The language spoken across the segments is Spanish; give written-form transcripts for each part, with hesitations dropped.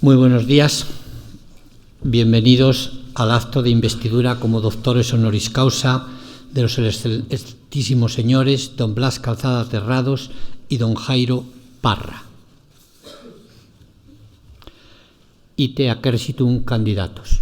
Muy buenos días. Bienvenidos al acto de investidura como doctores honoris causa de los excelentísimos señores don Blas Calzada Terrados y don Jairo Parra. Ite acquersitum candidatos.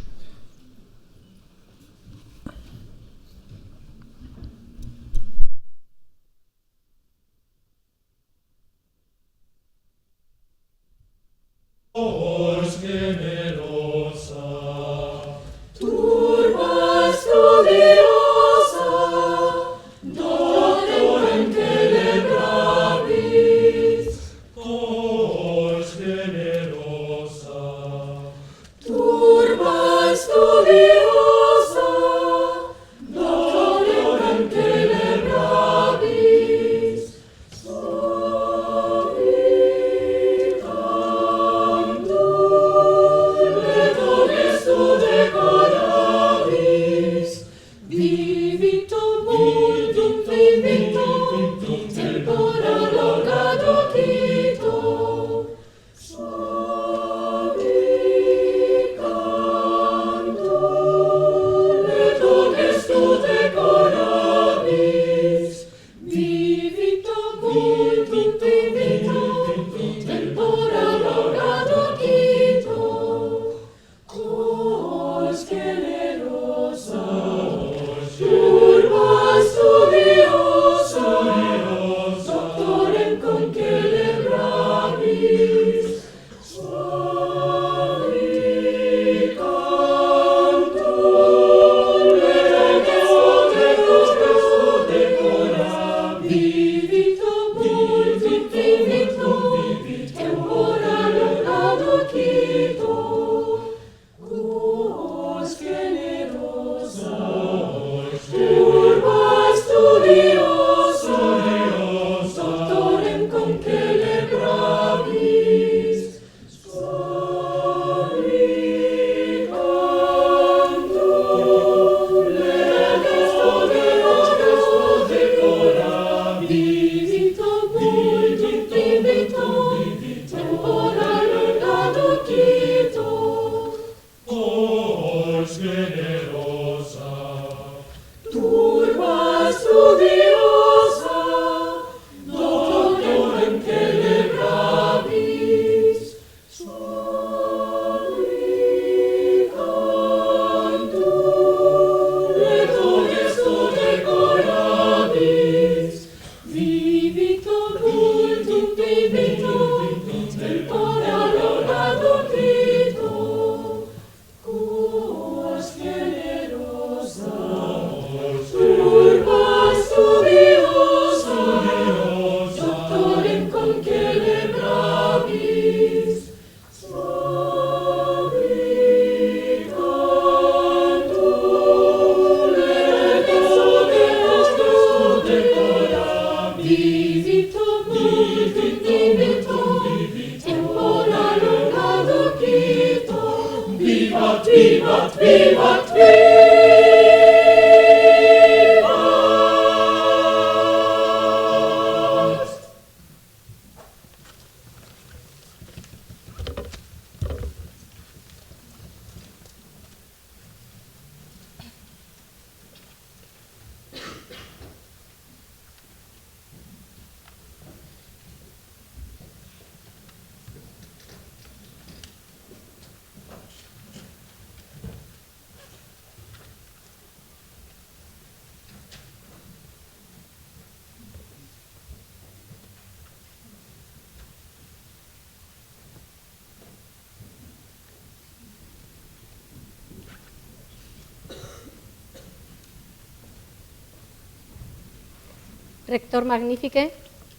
Rector magnifique,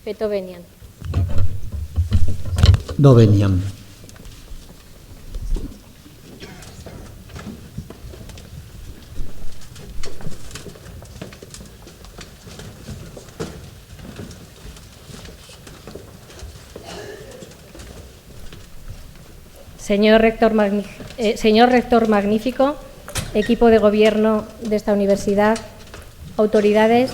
peto veniam. No veniam. Señor rector magnífico, equipo de gobierno de esta universidad, autoridades,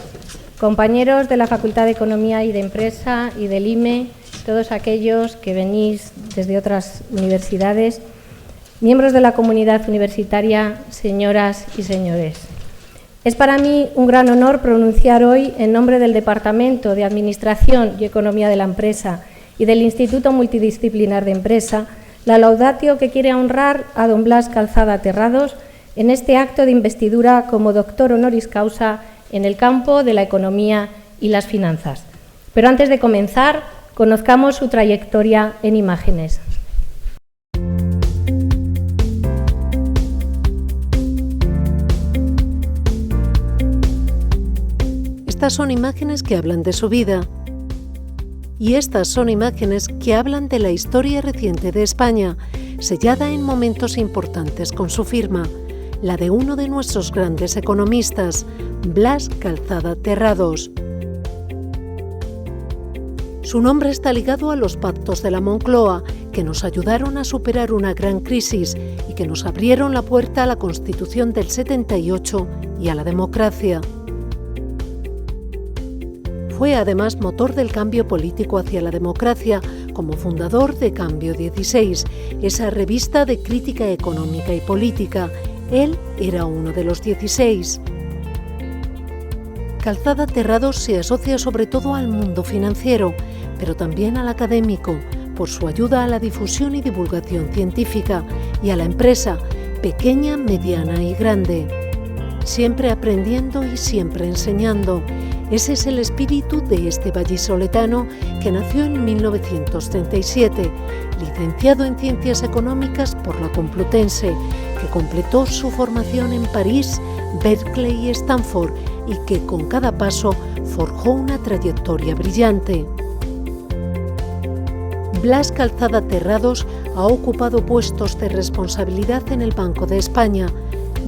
compañeros de la Facultad de Economía y de Empresa y del IME, todos aquellos que venís desde otras universidades, miembros de la comunidad universitaria, señoras y señores. Es para mí un gran honor pronunciar hoy, en nombre del Departamento de Administración y Economía de la Empresa y del Instituto Multidisciplinar de Empresa, la laudatio que quiere honrar a don Blas Calzada Terrados en este acto de investidura como doctor honoris causa en el campo de la economía y las finanzas. Pero antes de comenzar, conozcamos su trayectoria en imágenes. Estas son imágenes que hablan de su vida. Y estas son imágenes que hablan de la historia reciente de España, sellada en momentos importantes con su firma, la de uno de nuestros grandes economistas, Blas Calzada Terrados. Su nombre está ligado a los pactos de la Moncloa, que nos ayudaron a superar una gran crisis y que nos abrieron la puerta a la Constitución del 78 y a la democracia. Fue además motor del cambio político hacia la democracia, como fundador de Cambio 16, esa revista de crítica económica y política. Él era uno de los 16. Calzada Terrados se asocia sobre todo al mundo financiero, pero también al académico, por su ayuda a la difusión y divulgación científica, y a la empresa, pequeña, mediana y grande. Siempre aprendiendo y siempre enseñando. Ese es el espíritu de este vallisoletano que nació en 1937, licenciado en Ciencias Económicas por la Complutense, que completó su formación en París, Berkeley y Stanford y que con cada paso forjó una trayectoria brillante. Blas Calzada Terrados ha ocupado puestos de responsabilidad en el Banco de España.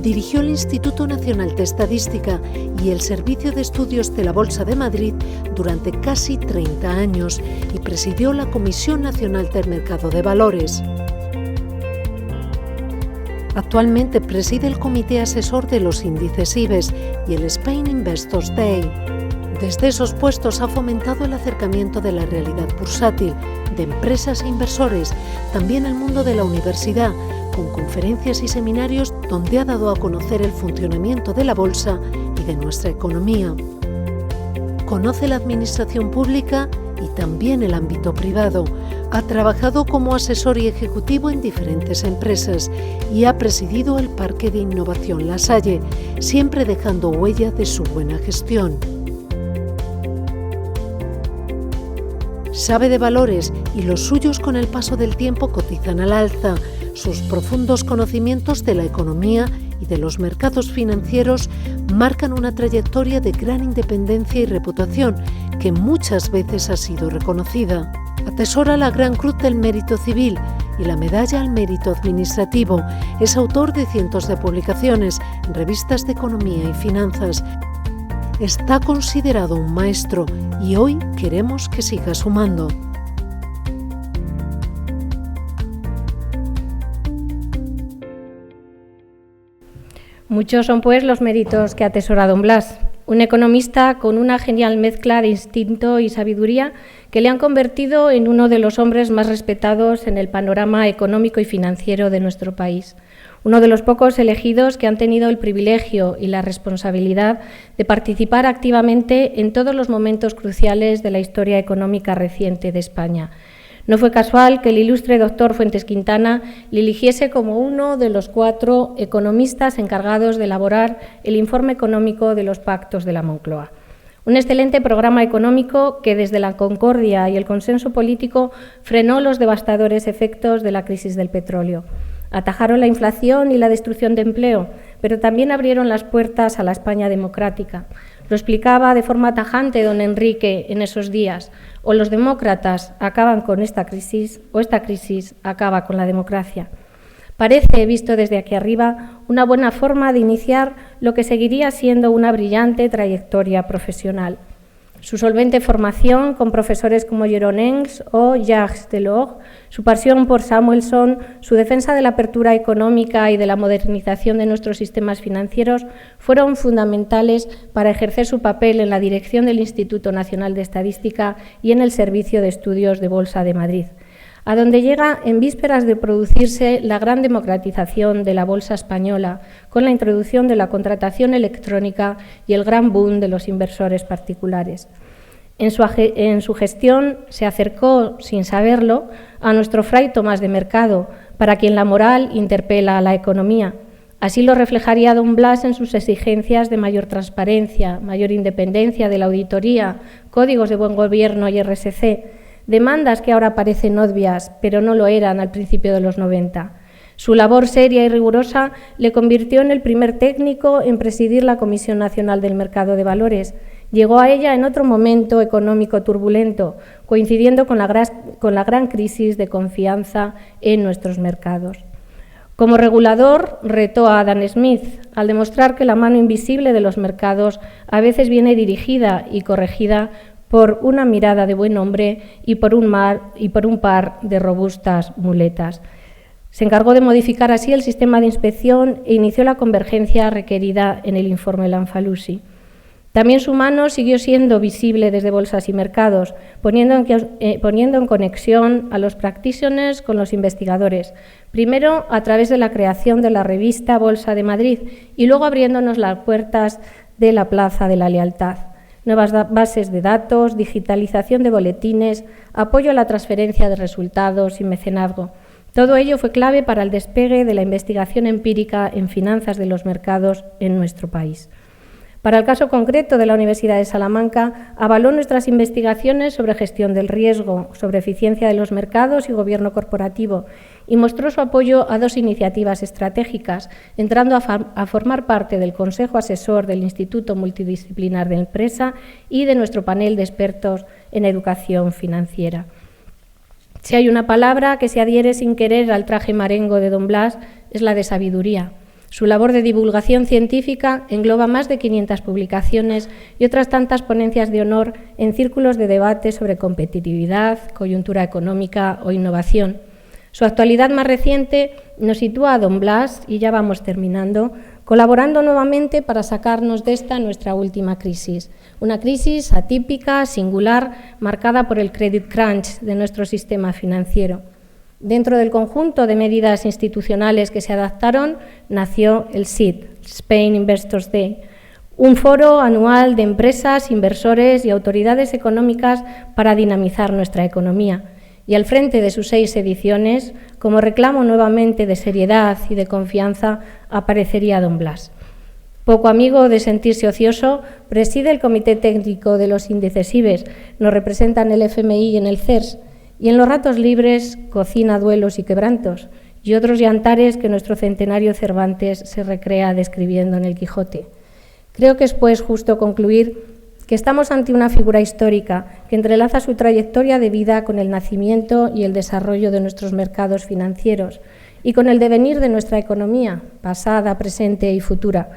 Dirigió el Instituto Nacional de Estadística y el Servicio de Estudios de la Bolsa de Madrid durante casi 30 años y presidió la Comisión Nacional del Mercado de Valores. Actualmente preside el Comité Asesor de los Índices IBEX y el Spain Investors Day. Desde esos puestos ha fomentado el acercamiento de la realidad bursátil, de empresas e inversores, también el mundo de la universidad, con conferencias y seminarios donde ha dado a conocer el funcionamiento de la bolsa y de nuestra economía. Conoce la administración pública y también el ámbito privado. Ha trabajado como asesor y ejecutivo en diferentes empresas y ha presidido el Parque de Innovación La Salle, siempre dejando huella de su buena gestión. Sabe de valores y los suyos con el paso del tiempo cotizan al alza. Sus profundos conocimientos de la economía y de los mercados financieros marcan una trayectoria de gran independencia y reputación que muchas veces ha sido reconocida. Atesora la Gran Cruz del Mérito Civil y la Medalla al Mérito Administrativo. Es autor de cientos de publicaciones en revistas de economía y finanzas. Está considerado un maestro y hoy queremos que siga sumando. Muchos son, pues, los méritos que atesora don Blas, un economista con una genial mezcla de instinto y sabiduría que le han convertido en uno de los hombres más respetados en el panorama económico y financiero de nuestro país. Uno de los pocos elegidos que han tenido el privilegio y la responsabilidad de participar activamente en todos los momentos cruciales de la historia económica reciente de España. No fue casual que el ilustre doctor Fuentes Quintana le eligiese como uno de los 4 economistas encargados de elaborar el informe económico de los pactos de la Moncloa. Un excelente programa económico que desde la concordia y el consenso político frenó los devastadores efectos de la crisis del petróleo. Atajaron la inflación y la destrucción de empleo, pero también abrieron las puertas a la España democrática. Lo explicaba de forma tajante don Enrique en esos días. O los demócratas acaban con esta crisis o esta crisis acaba con la democracia. Parece, visto desde aquí arriba, una buena forma de iniciar lo que seguiría siendo una brillante trayectoria profesional. Su solvente formación con profesores como Jérôme Engs o Jacques Delors, su pasión por Samuelson, su defensa de la apertura económica y de la modernización de nuestros sistemas financieros fueron fundamentales para ejercer su papel en la dirección del Instituto Nacional de Estadística y en el Servicio de Estudios de Bolsa de Madrid, a donde llega en vísperas de producirse la gran democratización de la bolsa española, con la introducción de la contratación electrónica y el gran boom de los inversores particulares. En su gestión se acercó, sin saberlo, a nuestro fray Tomás de Mercado, para quien la moral interpela a la economía. Así lo reflejaría don Blas en sus exigencias de mayor transparencia, mayor independencia de la auditoría, códigos de buen gobierno y RSC, demandas que ahora parecen obvias, pero no lo eran al principio de los 90. Su labor seria y rigurosa le convirtió en el primer técnico en presidir la Comisión Nacional del Mercado de Valores. Llegó a ella en otro momento económico turbulento, coincidiendo con la gran crisis de confianza en nuestros mercados. Como regulador, retó a Adam Smith al demostrar que la mano invisible de los mercados a veces viene dirigida y corregida por una mirada de buen hombre y por un par de robustas muletas. Se encargó de modificar así el sistema de inspección e inició la convergencia requerida en el informe Lamfalussy. También su mano siguió siendo visible desde bolsas y mercados, poniendo en conexión a los practitioners con los investigadores, primero a través de la creación de la revista Bolsa de Madrid y luego abriéndonos las puertas de la Plaza de la Lealtad. Nuevas bases de datos, digitalización de boletines, apoyo a la transferencia de resultados y mecenazgo. Todo ello fue clave para el despegue de la investigación empírica en finanzas de los mercados en nuestro país. Para el caso concreto de la Universidad de Salamanca, avaló nuestras investigaciones sobre gestión del riesgo, sobre eficiencia de los mercados y gobierno corporativo y mostró su apoyo a dos iniciativas estratégicas, entrando a formar parte del Consejo Asesor del Instituto Multidisciplinar de Empresa y de nuestro panel de expertos en educación financiera. Si hay una palabra que se adhiere sin querer al traje marengo de don Blas, es la de sabiduría. Su labor de divulgación científica engloba más de 500 publicaciones y otras tantas ponencias de honor en círculos de debate sobre competitividad, coyuntura económica o innovación. Su actualidad más reciente nos sitúa a don Blas, y ya vamos terminando, colaborando nuevamente para sacarnos de esta nuestra última crisis. Una crisis atípica, singular, marcada por el credit crunch de nuestro sistema financiero. Dentro del conjunto de medidas institucionales que se adaptaron, nació el SID, Spain Investors Day, un foro anual de empresas, inversores y autoridades económicas para dinamizar nuestra economía. Y al frente de sus 6 ediciones, como reclamo nuevamente de seriedad y de confianza, aparecería don Blas. Poco amigo de sentirse ocioso, preside el Comité Técnico de los Índices IBEX, nos representa en el FMI y en el CERS, y en los ratos libres cocina duelos y quebrantos, y otros yantares que nuestro centenario Cervantes se recrea describiendo en el Quijote. Creo que es pues justo concluir que estamos ante una figura histórica que entrelaza su trayectoria de vida con el nacimiento y el desarrollo de nuestros mercados financieros y con el devenir de nuestra economía, pasada, presente y futura,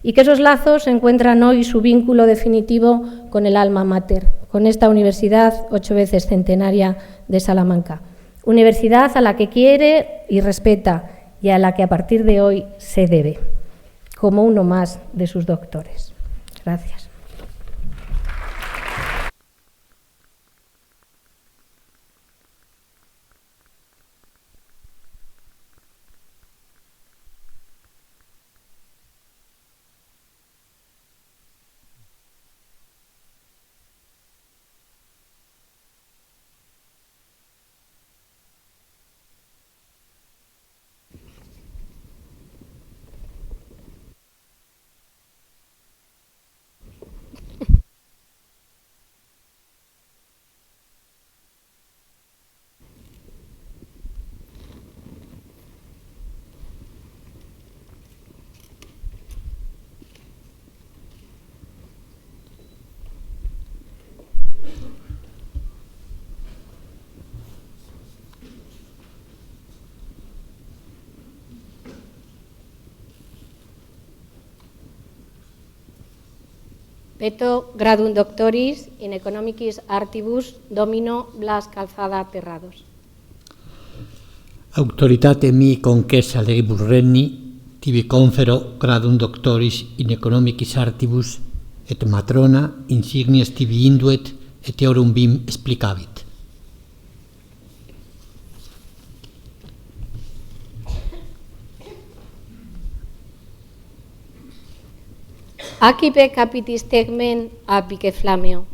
y que esos lazos encuentran hoy su vínculo definitivo con el alma mater, con esta universidad 8 veces centenaria de Salamanca. Universidad a la que quiere y respeta y a la que a partir de hoy se debe, como uno más de sus doctores. Gracias. Peto gradum doctoris in economicis artibus domino Blas Calzada Terrados. Autoritate mi conquessa legibus regni, tibi confero gradum doctoris in economicis artibus, et matrona insignias tibi induet, et eorum bim explicavit. Acipe capitis tegmen apice flameo,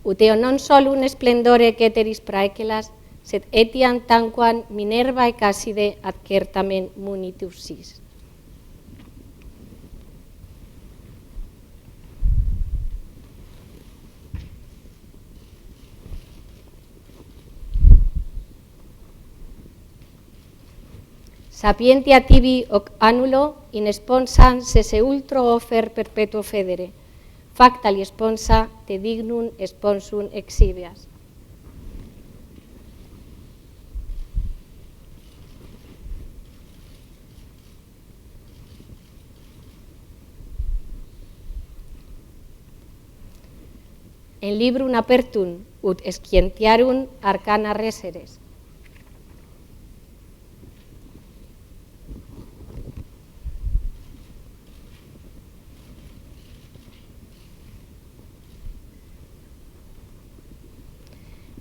uteo non solum splendore ceteris praecelas, sed etiam tanquam Minerva e Casside adcertamen munitus sis. Sapientia tibi hoc annulo in sponsam sese ultro offer perpetuo federe, factali sponsa te dignum sponsum exhibias. En librum apertum ut scientiarum arcana reseres.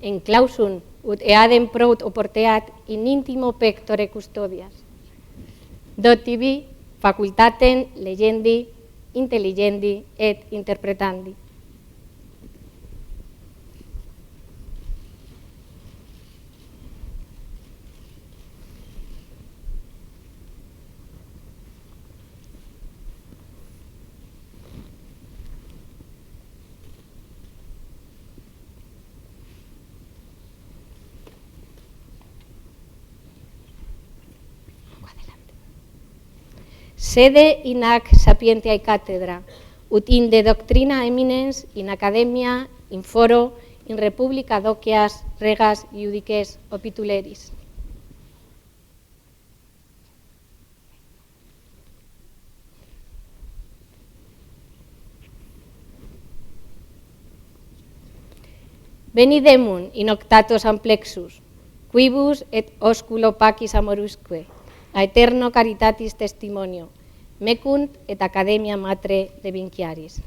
En clausum ut eadem prout oporteat in intimo pectore custodias. Dot tibi facultatem legendi, intelligendi et interpretandi. Sede in hac sapientiae cathedra, ut in de doctrina eminens, in academia, in foro, in republica docias, regas, iudices, opituleris. Venidemun in octatos amplexus, quibus et osculo pacis amorusque, a eterno caritatis testimonio, mecunt et academia matre de Vinciaris.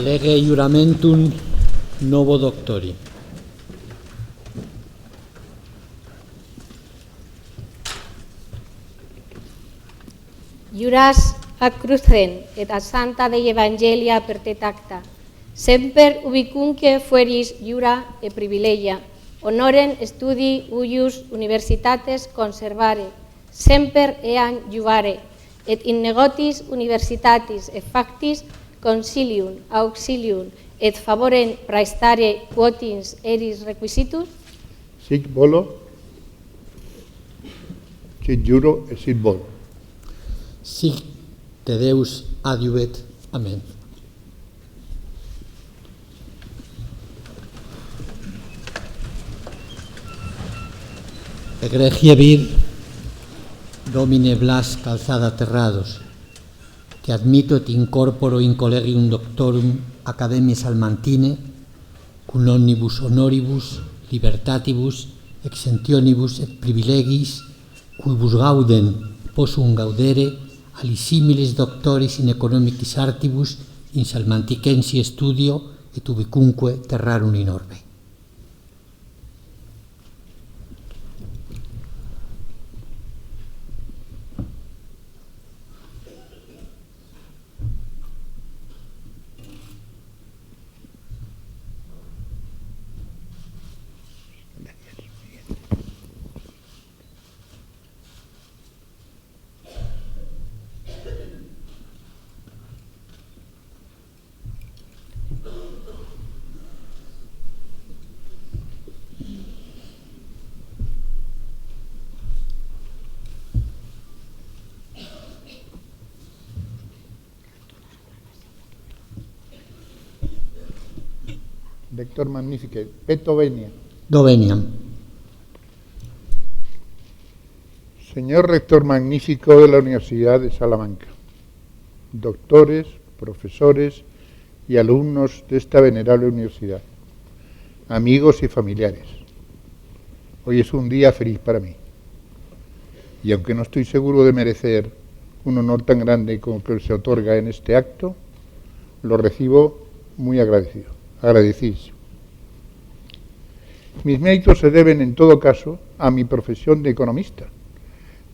Lege juramentum novo doctori. Juras ad crucem et ad santa Dei Evangelia pertetacta, semper ubicunque fueris jura e privilegia, honorem studi uius universitates conservare, semper eam juvare, et in negotis universitatis et factis consilium, auxilium, et favorem praestare quotins eris requisitus? Sic volo, sit juro et sit volo. Sic te Deus adiuvet. Amen. Egregie vir, Domine Blas Calzada Terrados, te admito et incorporo in collegium doctorum Academiae Salmantine, cum omnibus honoribus, libertatibus, exentionibus et privilegis, quibus gaudem possum gaudere alisimiles doctores in economicis artibus in salmanticensi studio et ubicunque terrarum in orbe. Rector Magnifique, Peto Venia. Doveniam. Señor Rector Magnífico de la Universidad de Salamanca, doctores, profesores y alumnos de esta venerable universidad, amigos y familiares, hoy es un día feliz para mí. Y aunque no estoy seguro de merecer un honor tan grande como el que se otorga en este acto, lo recibo muy agradecidísimo. Mis méritos se deben, en todo caso, a mi profesión de economista,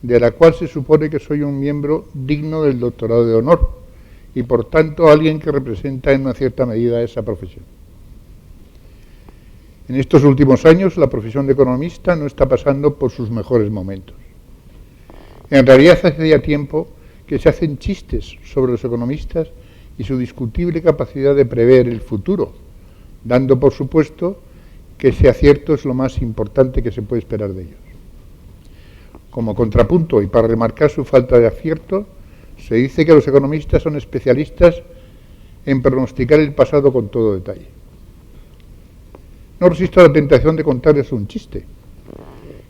de la cual se supone que soy un miembro digno del doctorado de honor y, por tanto, alguien que representa en una cierta medida esa profesión. En estos últimos años, la profesión de economista no está pasando por sus mejores momentos. En realidad, hace ya tiempo que se hacen chistes sobre los economistas y su discutible capacidad de prever el futuro, dando por supuesto que ese acierto es lo más importante que se puede esperar de ellos. Como contrapunto y para remarcar su falta de acierto, se dice que los economistas son especialistas en pronosticar el pasado con todo detalle. No resisto a la tentación de contarles un chiste,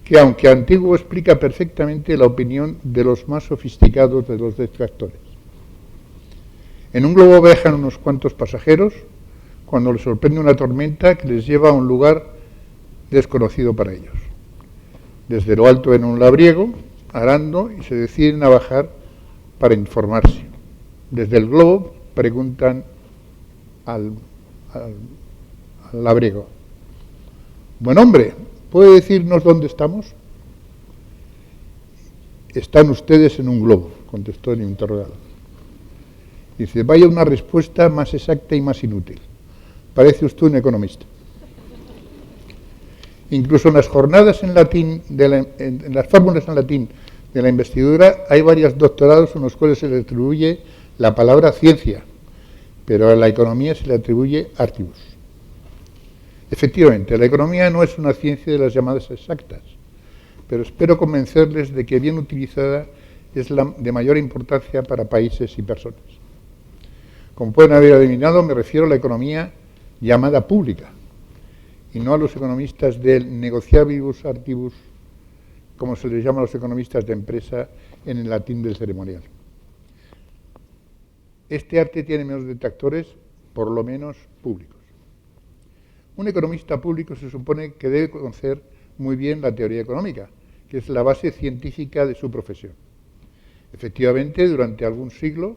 que aunque antiguo explica perfectamente la opinión de los más sofisticados de los detractores. En un globo viajan unos cuantos pasajeros cuando les sorprende una tormenta que les lleva a un lugar desconocido para ellos. Desde lo alto ven un labriego arando y se deciden a bajar para informarse. Desde el globo preguntan al labriego: buen hombre, ¿puede decirnos dónde estamos? Están ustedes en un globo, contestó el interrogado. Dice: vaya una respuesta más exacta y más inútil. Parece usted un economista. Incluso en las jornadas en latín, en las fórmulas en latín de la investidura, hay varios doctorados en los cuales se le atribuye la palabra ciencia, pero a la economía se le atribuye artibus. Efectivamente, la economía no es una ciencia de las llamadas exactas, pero espero convencerles de que bien utilizada es de mayor importancia para países y personas. Como pueden haber adivinado, me refiero a la economía llamada pública, y no a los economistas del negociabilis artibus, como se les llama a los economistas de empresa en el latín del ceremonial. Este arte tiene menos detractores, por lo menos públicos. Un economista público se supone que debe conocer muy bien la teoría económica, que es la base científica de su profesión. Efectivamente, durante algún siglo,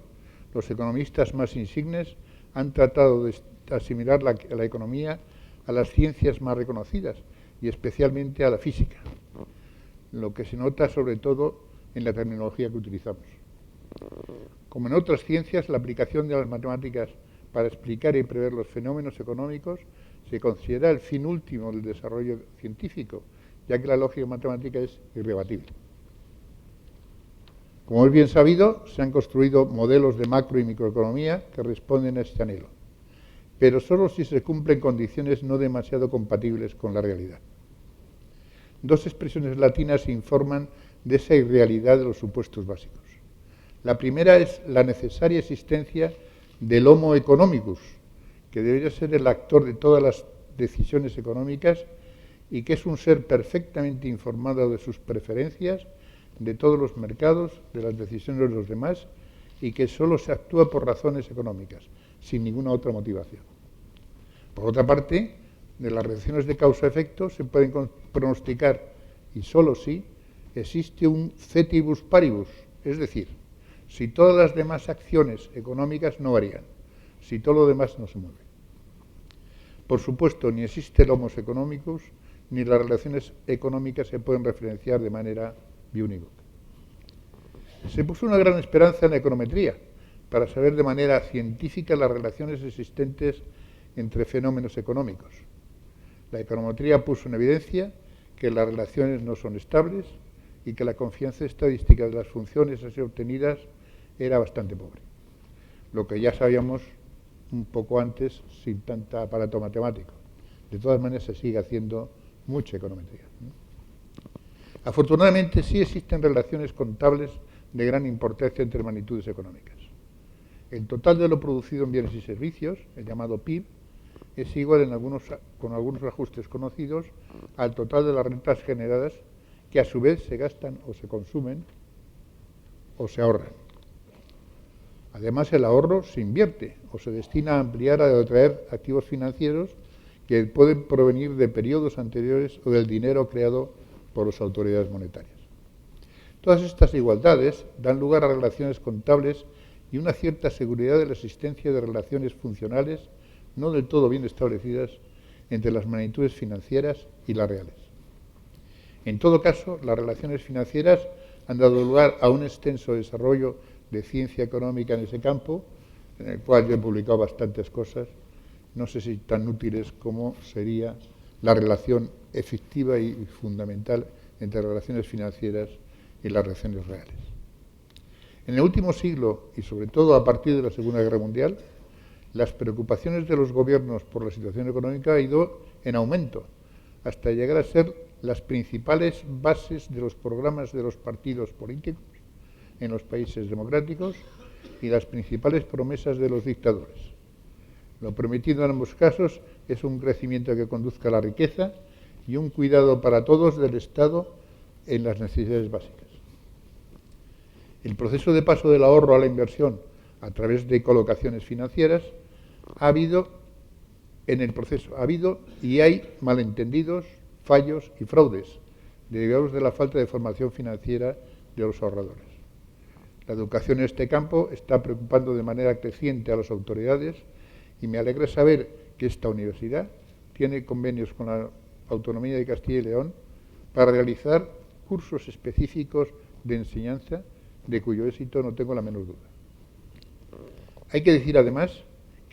los economistas más insignes han tratado de asimilar la economía a las ciencias más reconocidas y especialmente a la física, lo que se nota sobre todo en la terminología que utilizamos. Como en otras ciencias, la aplicación de las matemáticas para explicar y prever los fenómenos económicos se considera el fin último del desarrollo científico, ya que la lógica matemática es irrebatible. Como es bien sabido, se han construido modelos de macro y microeconomía que responden a este anhelo, pero solo si se cumplen condiciones no demasiado compatibles con la realidad. Dos expresiones latinas informan de esa irrealidad de los supuestos básicos. La primera es la necesaria existencia del homo economicus, que debería ser el actor de todas las decisiones económicas y que es un ser perfectamente informado de sus preferencias, de todos los mercados, de las decisiones de los demás, y que solo se actúa por razones económicas, sin ninguna otra motivación. Por otra parte, de las relaciones de causa-efecto se pueden pronosticar, y solo si existe un cetibus paribus, es decir, si todas las demás acciones económicas no varían, si todo lo demás no se mueve. Por supuesto, ni existe el homos economicus, ni las relaciones económicas se pueden referenciar de manera biunívoca. Se puso una gran esperanza en la econometría para saber de manera científica las relaciones existentes entre fenómenos económicos. La econometría puso en evidencia que las relaciones no son estables y que la confianza estadística de las funciones así obtenidas era bastante pobre. Lo que ya sabíamos un poco antes sin tanto aparato matemático. De todas maneras se sigue haciendo mucha econometría. Afortunadamente sí existen relaciones contables de gran importancia entre magnitudes económicas. El total de lo producido en bienes y servicios, el llamado PIB, es igual con algunos ajustes conocidos al total de las rentas generadas, que a su vez se gastan o se consumen o se ahorran. Además, el ahorro se invierte o se destina a ampliar o atraer activos financieros que pueden provenir de periodos anteriores o del dinero creado por las autoridades monetarias. Todas estas igualdades dan lugar a relaciones contables y una cierta seguridad de la existencia de relaciones funcionales no del todo bien establecidas entre las magnitudes financieras y las reales. En todo caso, las relaciones financieras han dado lugar a un extenso desarrollo de ciencia económica en ese campo, en el cual yo he publicado bastantes cosas, no sé si tan útiles como sería la relación efectiva y fundamental entre las relaciones financieras y las relaciones reales. En el último siglo, y sobre todo a partir de la Segunda Guerra Mundial, las preocupaciones de los gobiernos por la situación económica han ido en aumento, hasta llegar a ser las principales bases de los programas de los partidos políticos en los países democráticos y las principales promesas de los dictadores. Lo prometido en ambos casos es un crecimiento que conduzca a la riqueza y un cuidado para todos del Estado en las necesidades básicas. El proceso de paso del ahorro a la inversión a través de colocaciones financieras ha habido y hay malentendidos, fallos y fraudes derivados de la falta de formación financiera de los ahorradores. La educación en este campo está preocupando de manera creciente a las autoridades y me alegra saber que esta universidad tiene convenios con la Autonomía de Castilla y León para realizar cursos específicos de enseñanza de cuyo éxito no tengo la menor duda. Hay que decir además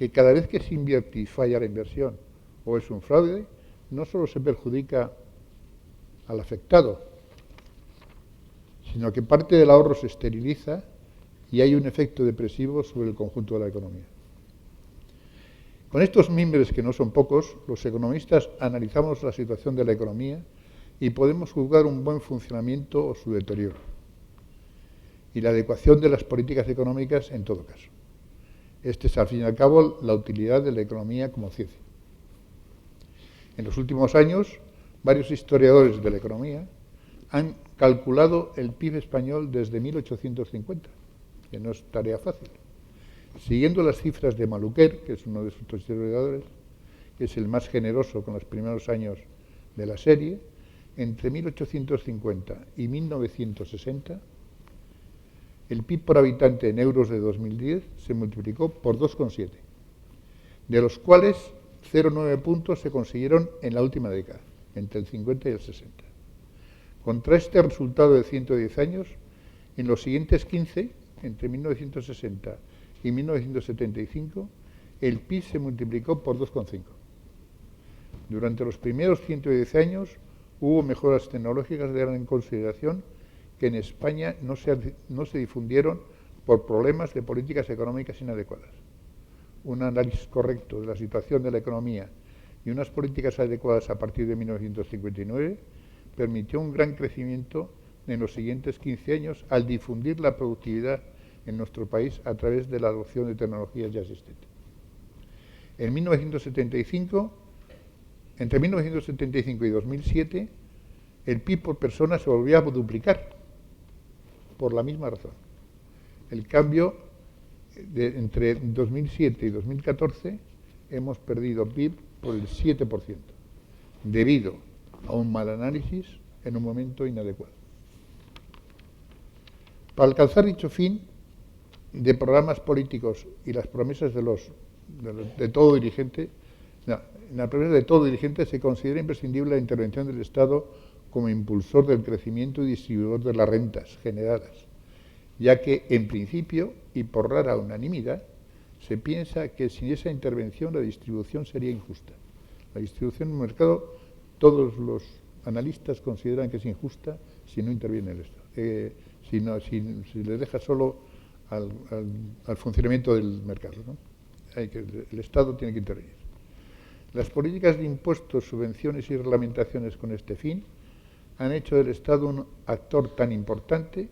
que cada vez que se invierte y falla la inversión o es un fraude, no solo se perjudica al afectado, sino que parte del ahorro se esteriliza y hay un efecto depresivo sobre el conjunto de la economía. Con estos mimbres, que no son pocos, los economistas analizamos la situación de la economía y podemos juzgar un buen funcionamiento o su deterioro, y la adecuación de las políticas económicas en todo caso. Este es, al fin y al cabo, la utilidad de la economía como ciencia. En los últimos años, varios historiadores de la economía han calculado el PIB español desde 1850, que no es tarea fácil. Siguiendo las cifras de Maluquer, que es uno de sus historiadores, que es el más generoso con los primeros años de la serie, entre 1850 y 1960, el PIB por habitante en euros de 2010 se multiplicó por 2,7, de los cuales 0,9 puntos se consiguieron en la última década, entre el 50 y el 60. Contra este resultado de 110 años, en los siguientes 15, entre 1960 y 1975, el PIB se multiplicó por 2,5. Durante los primeros 110 años hubo mejoras tecnológicas de gran consideración que en España no se difundieron por problemas de políticas económicas inadecuadas. Un análisis correcto de la situación de la economía y unas políticas adecuadas a partir de 1959 permitió un gran crecimiento en los siguientes 15 años al difundir la productividad en nuestro país a través de la adopción de tecnologías ya existentes. Entre 1975 y 2007, el PIB por persona se volvió a duplicar, por la misma razón. El cambio entre 2007 y 2014 hemos perdido PIB por el 7%, debido a un mal análisis en un momento inadecuado. Para alcanzar dicho fin, de programas políticos y las promesas de todo dirigente, en la promesa de todo dirigente se considera imprescindible la intervención del Estado como impulsor del crecimiento y distribuidor de las rentas generadas, ya que, en principio, y por rara unanimidad, se piensa que sin esa intervención la distribución sería injusta. La distribución en el mercado, todos los analistas consideran que es injusta si no interviene el Estado, si le deja solo al funcionamiento del mercado, ¿no? El Estado tiene que intervenir. Las políticas de impuestos, subvenciones y reglamentaciones con este fin han hecho del Estado un actor tan importante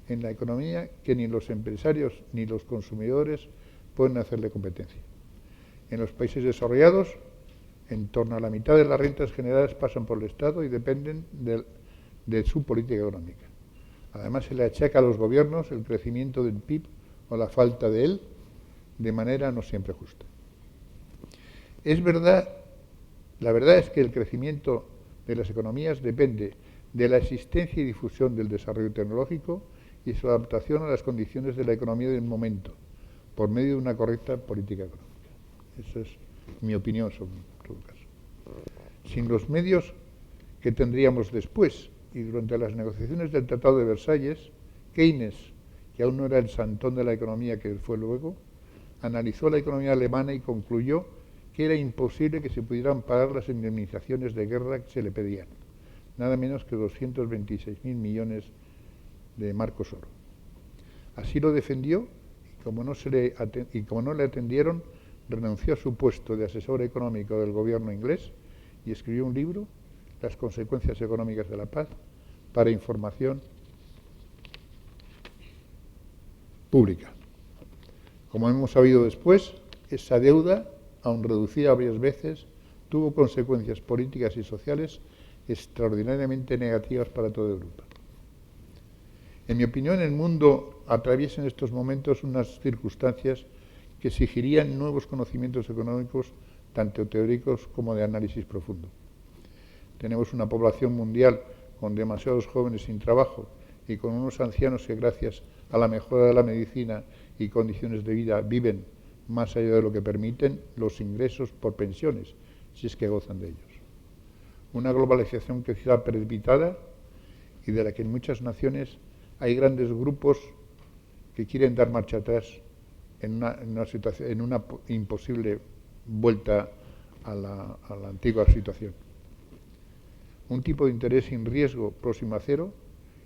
en la economía que ni los empresarios ni los consumidores pueden hacerle competencia. En los países desarrollados, en torno a la mitad de las rentas generadas pasan por el Estado y dependen de su política económica. Además, se le achaca a los gobiernos el crecimiento del PIB o la falta de él de manera no siempre justa. Es verdad, la verdad es que el crecimiento de las economías depende de la existencia y difusión del desarrollo tecnológico y su adaptación a las condiciones de la economía del momento, por medio de una correcta política económica. Esa es mi opinión sobre todo caso. Sin los medios que tendríamos después y durante las negociaciones del Tratado de Versalles, Keynes, que aún no era el santón de la economía que fue luego, analizó la economía alemana y concluyó que era imposible que se pudieran pagar las indemnizaciones de guerra que se le pedían, nada menos que 226.000 millones de marcos oro. Así lo defendió y como no le atendieron, renunció a su puesto de asesor económico del gobierno inglés y escribió un libro, Las consecuencias económicas de la paz, para información pública. Como hemos sabido después, esa deuda, aun reducida varias veces, tuvo consecuencias políticas y sociales extraordinariamente negativas para toda Europa. En mi opinión, el mundo atraviesa en estos momentos unas circunstancias que exigirían nuevos conocimientos económicos, tanto teóricos como de análisis profundo. Tenemos una población mundial con demasiados jóvenes sin trabajo y con unos ancianos que, gracias a la mejora de la medicina y condiciones de vida, viven más allá de lo que permiten los ingresos por pensiones, si es que gozan de ellos. Una globalización que está precipitada y de la que en muchas naciones hay grandes grupos que quieren dar marcha atrás en una imposible vuelta a la antigua situación. Un tipo de interés sin riesgo próximo a cero,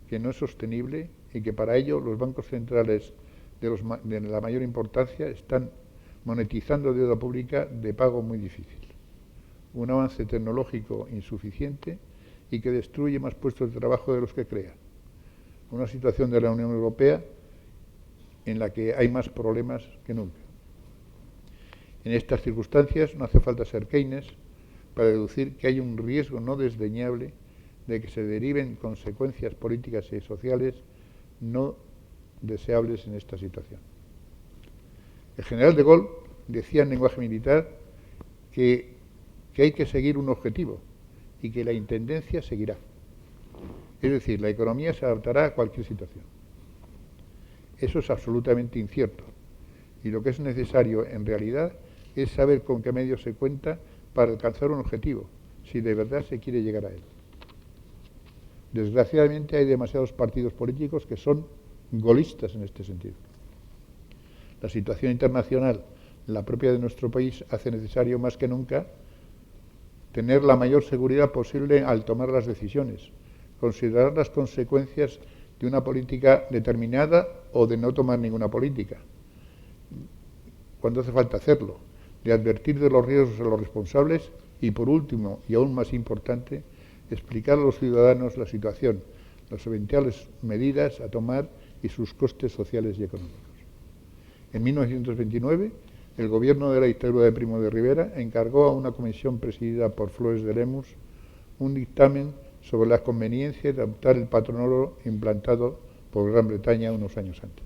que no es sostenible y que para ello los bancos centrales de la mayor importancia están monetizando deuda pública de pago muy difícil. Un avance tecnológico insuficiente y que destruye más puestos de trabajo de los que crea. Una situación de la Unión Europea en la que hay más problemas que nunca. En estas circunstancias no hace falta ser Keynes para deducir que hay un riesgo no desdeñable de que se deriven consecuencias políticas y sociales no deseables en esta situación. El general de Gaulle decía en lenguaje militar que hay que seguir un objetivo y que la intendencia seguirá. Es decir, la economía se adaptará a cualquier situación. Eso es absolutamente incierto y lo que es necesario en realidad es saber con qué medios se cuenta para alcanzar un objetivo, si de verdad se quiere llegar a él. Desgraciadamente hay demasiados partidos políticos que son gaullistas en este sentido. La situación internacional, la propia de nuestro país, hace necesario más que nunca tener la mayor seguridad posible al tomar las decisiones, considerar las consecuencias de una política determinada o de no tomar ninguna política, cuando hace falta hacerlo, de advertir de los riesgos a los responsables y, por último, y aún más importante, explicar a los ciudadanos la situación, las eventuales medidas a tomar y sus costes sociales y económicos. En 1929, el gobierno de la dictadura de Primo de Rivera encargó a una comisión presidida por Floès de Lemus un dictamen sobre la conveniencia de adoptar el patrón oro implantado por Gran Bretaña unos años antes.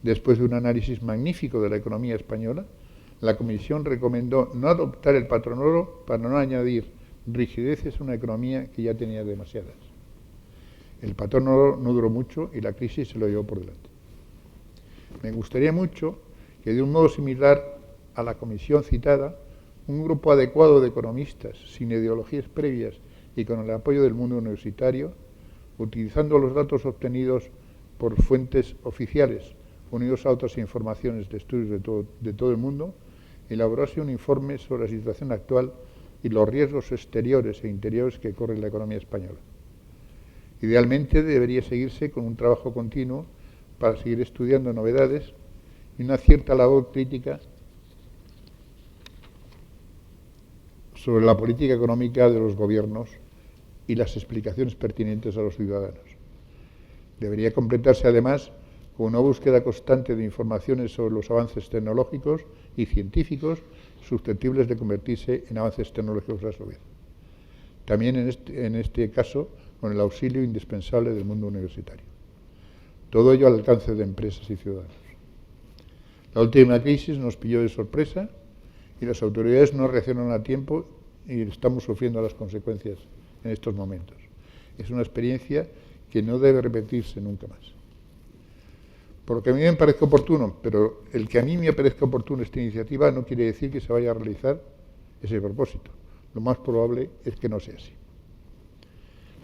Después de un análisis magnífico de la economía española, la comisión recomendó no adoptar el patrón oro para no añadir rigideces a una economía que ya tenía demasiadas. El patrón oro no duró mucho y la crisis se lo llevó por delante. Me gustaría mucho que, de un modo similar a la comisión citada, un grupo adecuado de economistas, sin ideologías previas y con el apoyo del mundo universitario, utilizando los datos obtenidos por fuentes oficiales, unidos a otras informaciones de estudios de todo el mundo, elaborase un informe sobre la situación actual y los riesgos exteriores e interiores que corre la economía española. Idealmente debería seguirse con un trabajo continuo para seguir estudiando novedades y una cierta labor crítica sobre la política económica de los gobiernos y las explicaciones pertinentes a los ciudadanos. Debería completarse además con una búsqueda constante de informaciones sobre los avances tecnológicos y científicos susceptibles de convertirse en avances tecnológicos a su vez. También en este caso con el auxilio indispensable del mundo universitario. Todo ello al alcance de empresas y ciudadanos. La última crisis nos pilló de sorpresa y las autoridades no reaccionaron a tiempo y estamos sufriendo las consecuencias en estos momentos. Es una experiencia que no debe repetirse nunca más. Por lo que a mí me parece oportuno, pero el que a mí me parezca oportuno esta iniciativa no quiere decir que se vaya a realizar ese propósito. Lo más probable es que no sea así.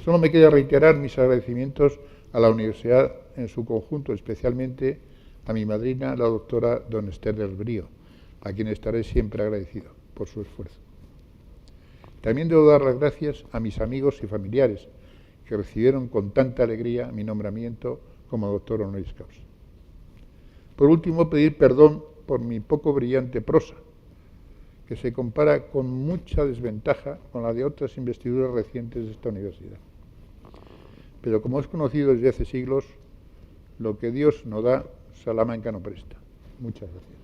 Solo me queda reiterar mis agradecimientos a la universidad en su conjunto, especialmente a mi madrina, la doctora don Esther del Brío, a quien estaré siempre agradecido por su esfuerzo. También debo dar las gracias a mis amigos y familiares que recibieron con tanta alegría mi nombramiento como doctor honoris causa. Por último, pedir perdón por mi poco brillante prosa, que se compara con mucha desventaja con la de otras investiduras recientes de esta universidad. Pero como es conocido desde hace siglos, lo que Dios no da, Salamanca no presta. Muchas gracias.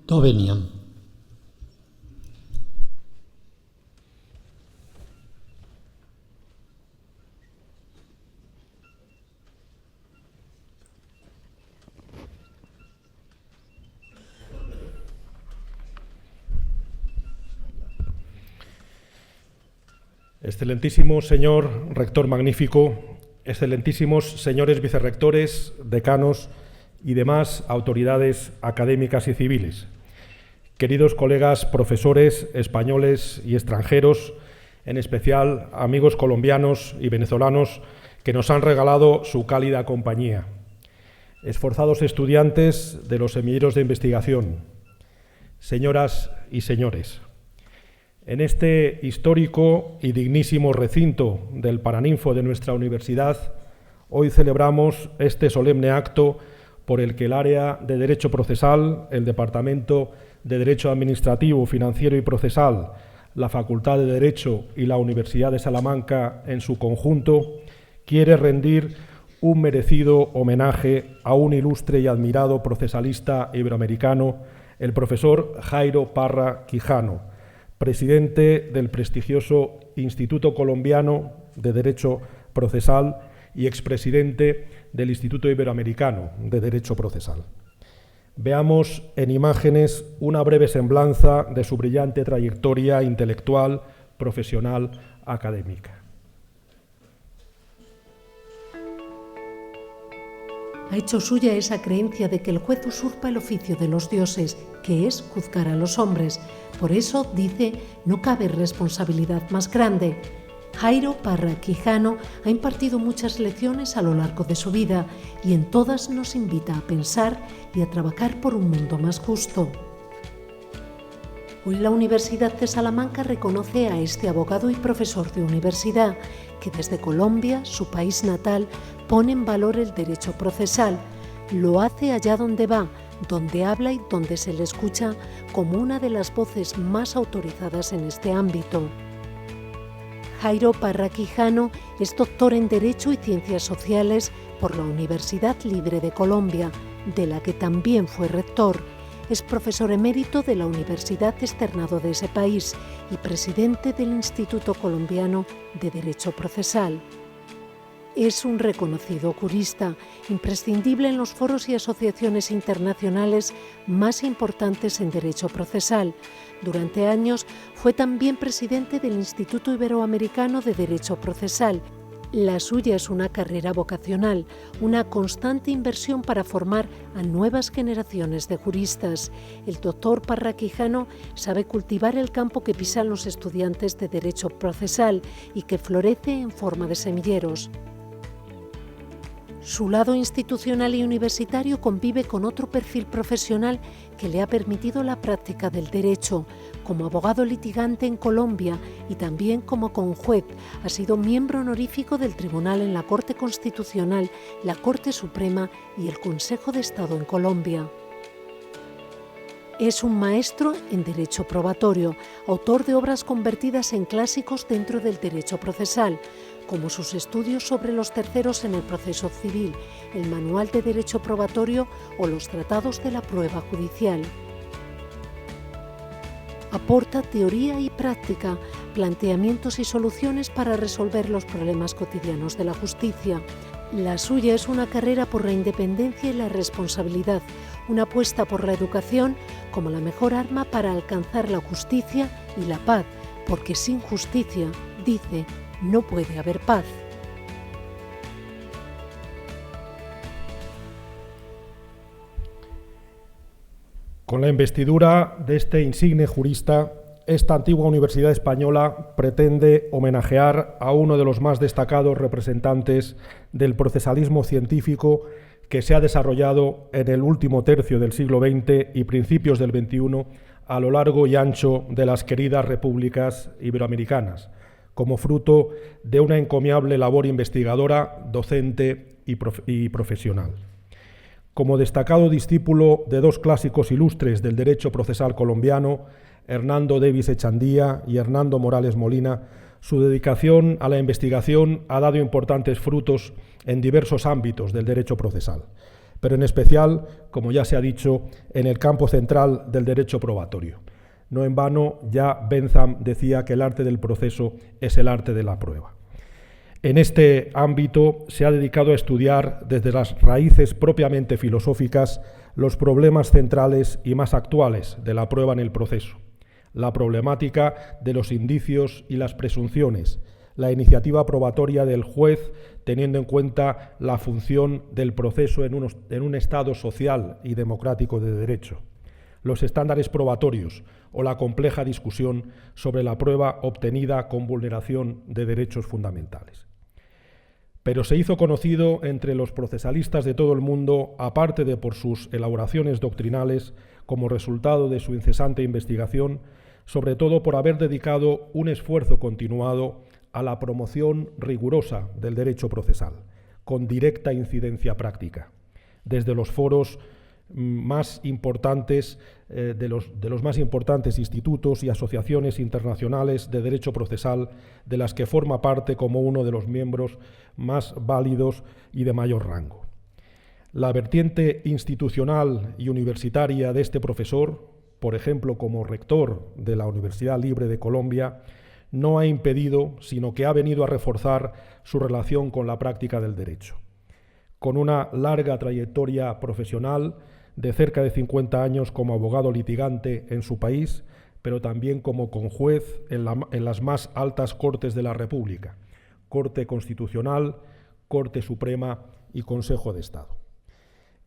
To veniam. Excelentísimo señor rector magnífico, excelentísimos señores vicerrectores, decanos y demás autoridades académicas y civiles, queridos colegas profesores españoles y extranjeros, en especial amigos colombianos y venezolanos que nos han regalado su cálida compañía, esforzados estudiantes de los semilleros de investigación, señoras y señores. En este histórico y dignísimo recinto del Paraninfo de nuestra universidad, hoy celebramos este solemne acto por el que el área de Derecho Procesal, el Departamento de Derecho Administrativo, Financiero y Procesal, la Facultad de Derecho y la Universidad de Salamanca en su conjunto, quiere rendir un merecido homenaje a un ilustre y admirado procesalista iberoamericano, el profesor Jairo Parra Quijano, presidente del prestigioso Instituto Colombiano de Derecho Procesal y expresidente del Instituto Iberoamericano de Derecho Procesal. Veamos en imágenes una breve semblanza de su brillante trayectoria intelectual, profesional, académica. Ha hecho suya esa creencia de que el juez usurpa el oficio de los dioses, que es juzgar a los hombres. Por eso, dice, no cabe responsabilidad más grande. Jairo Parra Quijano ha impartido muchas lecciones a lo largo de su vida y en todas nos invita a pensar y a trabajar por un mundo más justo. Hoy la Universidad de Salamanca reconoce a este abogado y profesor de universidad que desde Colombia, su país natal, pone en valor el derecho procesal. Lo hace allá donde va, donde habla y donde se le escucha como una de las voces más autorizadas en este ámbito. Jairo Parra Quijano es doctor en Derecho y Ciencias Sociales por la Universidad Libre de Colombia, de la que también fue rector. Es profesor emérito de la Universidad Externado de ese país y presidente del Instituto Colombiano de Derecho Procesal. Es un reconocido jurista, imprescindible en los foros y asociaciones internacionales más importantes en derecho procesal. Durante años fue también presidente del Instituto Iberoamericano de Derecho Procesal. La suya es una carrera vocacional, una constante inversión para formar a nuevas generaciones de juristas. El doctor Parra Quijano sabe cultivar el campo que pisan los estudiantes de Derecho Procesal y que florece en forma de semilleros. Su lado institucional y universitario convive con otro perfil profesional que le ha permitido la práctica del derecho. Como abogado litigante en Colombia y también como conjuez, ha sido miembro honorífico del Tribunal en la Corte Constitucional, la Corte Suprema y el Consejo de Estado en Colombia. Es un maestro en Derecho Probatorio, autor de obras convertidas en clásicos dentro del derecho procesal, como sus estudios sobre los terceros en el proceso civil, el Manual de Derecho Probatorio o los Tratados de la Prueba Judicial. Aporta teoría y práctica, planteamientos y soluciones para resolver los problemas cotidianos de la justicia. La suya es una carrera por la independencia y la responsabilidad, una apuesta por la educación como la mejor arma para alcanzar la justicia y la paz, porque sin justicia, dice, no puede haber paz. Con la investidura de este insigne jurista, esta antigua universidad española pretende homenajear a uno de los más destacados representantes del procesalismo científico que se ha desarrollado en el último tercio del siglo XX y principios del XXI a lo largo y ancho de las queridas repúblicas iberoamericanas, como fruto de una encomiable labor investigadora, docente y profesional. Como destacado discípulo de dos clásicos ilustres del derecho procesal colombiano, Hernando Davis Echandía y Hernando Morales Molina, su dedicación a la investigación ha dado importantes frutos en diversos ámbitos del derecho procesal, pero en especial, como ya se ha dicho, en el campo central del derecho probatorio. No en vano, ya Bentham decía que el arte del proceso es el arte de la prueba. En este ámbito se ha dedicado a estudiar desde las raíces propiamente filosóficas los problemas centrales y más actuales de la prueba en el proceso, la problemática de los indicios y las presunciones, la iniciativa probatoria del juez teniendo en cuenta la función del proceso en un Estado social y democrático de derecho, los estándares probatorios o la compleja discusión sobre la prueba obtenida con vulneración de derechos fundamentales. Pero se hizo conocido entre los procesalistas de todo el mundo, aparte de por sus elaboraciones doctrinales, como resultado de su incesante investigación, sobre todo por haber dedicado un esfuerzo continuado a la promoción rigurosa del derecho procesal, con directa incidencia práctica, desde los foros más importantes de los más importantes institutos y asociaciones internacionales de derecho procesal, de las que forma parte como uno de los miembros más válidos y de mayor rango. La vertiente institucional y universitaria de este profesor, por ejemplo, como rector de la Universidad Libre de Colombia, no ha impedido, sino que ha venido a reforzar su relación con la práctica del derecho. Con una larga trayectoria profesional de cerca de 50 años como abogado litigante en su país, pero también como conjuez en las más altas cortes de la República, Corte Constitucional, Corte Suprema y Consejo de Estado.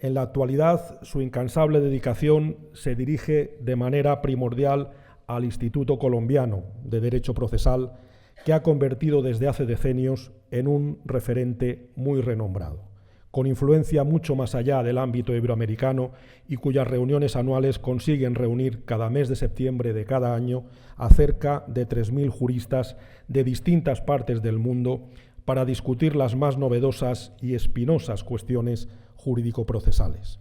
En la actualidad, su incansable dedicación se dirige de manera primordial al Instituto Colombiano de Derecho Procesal, que ha convertido desde hace decenios en un referente muy renombrado, con influencia mucho más allá del ámbito iberoamericano y cuyas reuniones anuales consiguen reunir cada mes de septiembre de cada año a cerca de 3.000 juristas de distintas partes del mundo para discutir las más novedosas y espinosas cuestiones jurídico-procesales.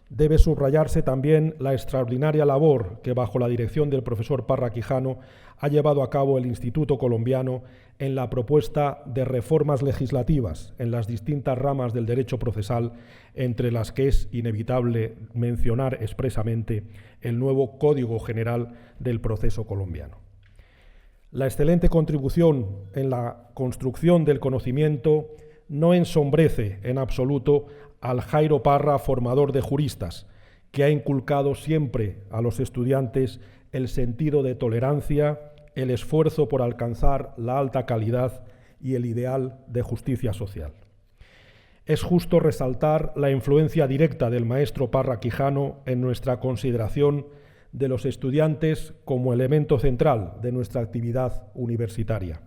Debe subrayarse también la extraordinaria labor que, bajo la dirección del profesor Parra Quijano, ha llevado a cabo el Instituto Colombiano en la propuesta de reformas legislativas en las distintas ramas del derecho procesal, entre las que es inevitable mencionar expresamente el nuevo Código General del Proceso Colombiano. La excelente contribución en la construcción del conocimiento no ensombrece en absoluto al Jairo Parra, formador de juristas, que ha inculcado siempre a los estudiantes el sentido de tolerancia, el esfuerzo por alcanzar la alta calidad y el ideal de justicia social. Es justo resaltar la influencia directa del maestro Parra Quijano en nuestra consideración de los estudiantes como elemento central de nuestra actividad universitaria,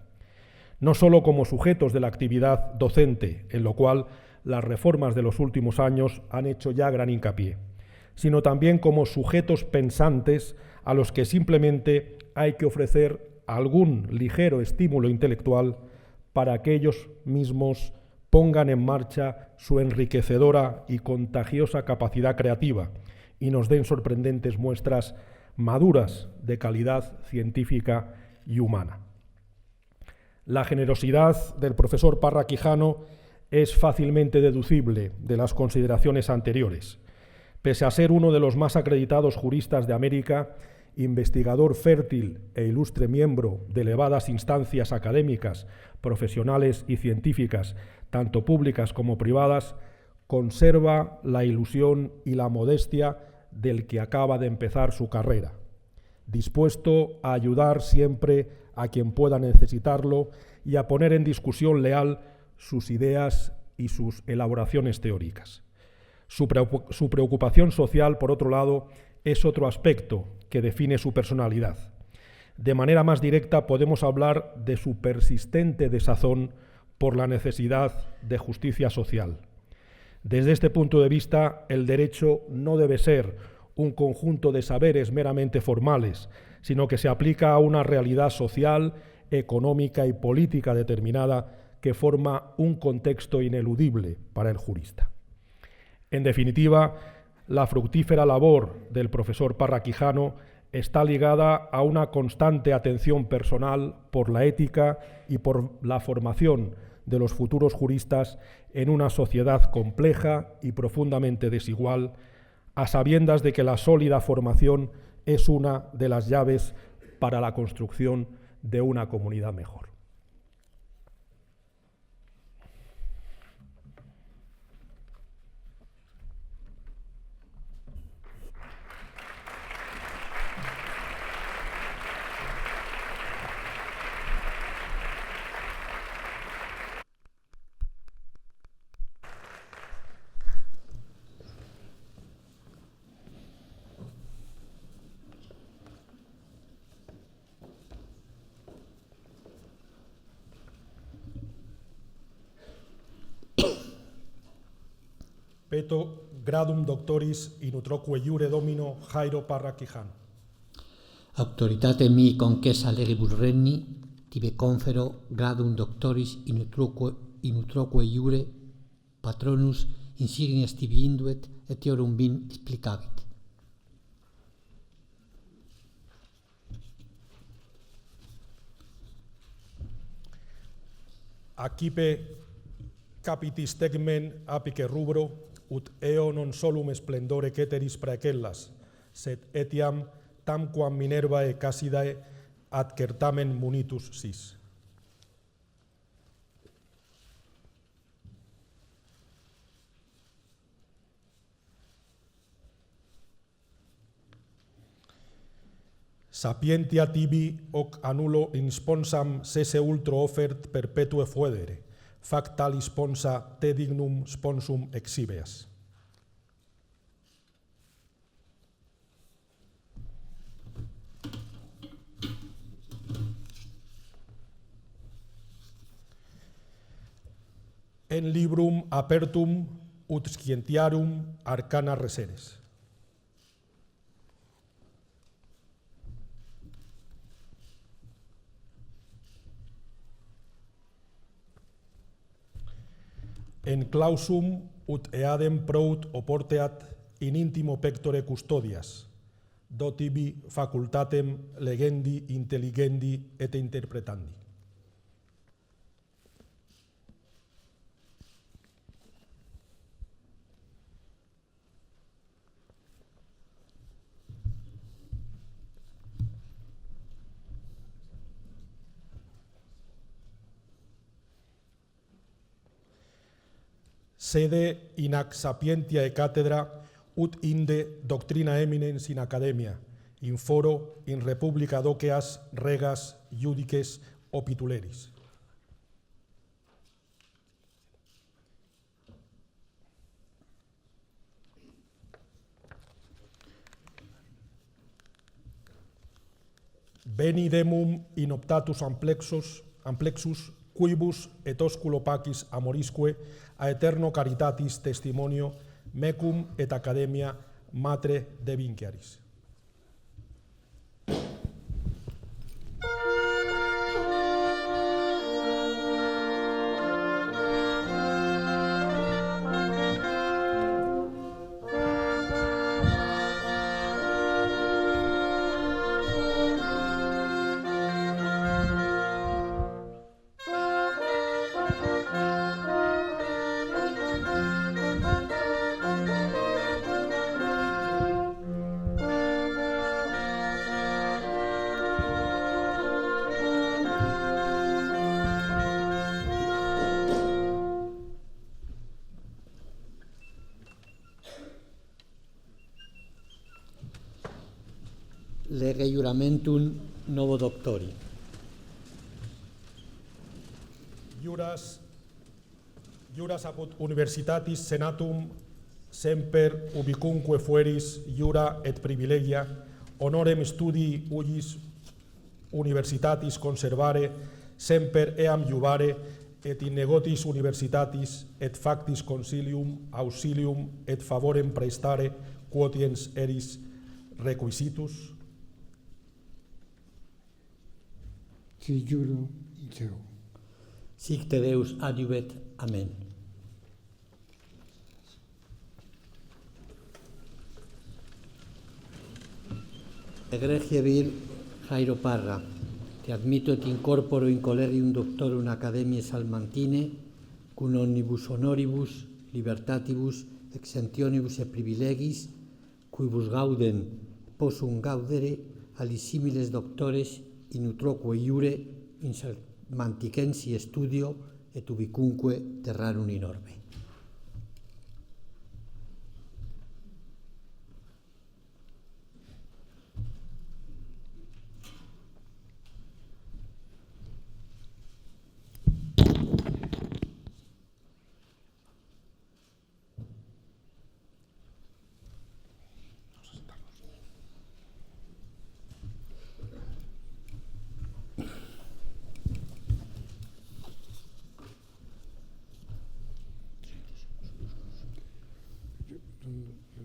no solo como sujetos de la actividad docente, en lo cual las reformas de los últimos años han hecho ya gran hincapié, sino también como sujetos pensantes a los que simplemente hay que ofrecer algún ligero estímulo intelectual para que ellos mismos pongan en marcha su enriquecedora y contagiosa capacidad creativa y nos den sorprendentes muestras maduras de calidad científica y humana. La generosidad del profesor Parra Quijano es fácilmente deducible de las consideraciones anteriores. Pese a ser uno de los más acreditados juristas de América, investigador fértil e ilustre miembro de elevadas instancias académicas, profesionales y científicas, tanto públicas como privadas, conserva la ilusión y la modestia del que acaba de empezar su carrera, dispuesto a ayudar siempre a quien pueda necesitarlo y a poner en discusión leal sus ideas y sus elaboraciones teóricas. Su preocupación social, por otro lado, es otro aspecto que define su personalidad. De manera más directa podemos hablar de su persistente desazón por la necesidad de justicia social. Desde este punto de vista, el derecho no debe ser un conjunto de saberes meramente formales, sino que se aplica a una realidad social, económica y política determinada que forma un contexto ineludible para el jurista. En definitiva, la fructífera labor del profesor Parra Quijano está ligada a una constante atención personal por la ética y por la formación de los futuros juristas en una sociedad compleja y profundamente desigual, a sabiendas de que la sólida formación es una de las llaves para la construcción de una comunidad mejor. Peto gradum doctoris in utroque iure domino Jairo Parra Quijano. Autoritate mi concessa legibus regni, tibi confero gradum doctoris in utroque iure patronus insignias tibi induet et eorum bim explicavit. Accipe capitis tegmen apice rubro, ut eo non solum splendore ceteris praecellas, sed etiam tamquam Minervae Cassidae ad certamen munitus sis. Sapientia tibi hoc annulo in sponsam sese ultro offert perpetue fuedere, fac tali sponsa te dignum sponsum exhibeas. En librum apertum ut scientiarum arcana reseres. En clausum ut eadem prout oporteat in intimo pectore custodias, do tibi facultatem legendi, intelligendi et interpretandi. Sede in ac sapientia e cathedra ut inde doctrina eminens in academia, in foro, in republica doceas, regas, iudices, opituleris. Veni demum in optatus amplexus, quibus et osculo pacis amorisque a eterno caritatis testimonio mecum et academia matre devinciaris. Lege juramentum novo doctori. Juras apud universitatis senatum semper ubicunque fueris jura et privilegia honorem studii ujis universitatis conservare semper eam juvare et in negotis universitatis et factis consilium auxilium et favorem praestare quotiens eris requisitus. Si juro, Deo. Sic te Deus adiuvet. Amen. Egregie vir Jairo Parra, te admito et incorporo in collegium doctorum academiae salmantine, cum omnibus honoribus, libertatibus, exemptionibus et privilegis, quibus gauden possum gaudere alisimiles doctores in utroque iure in salmanticensi studio et ubicunque terrarum in orbe.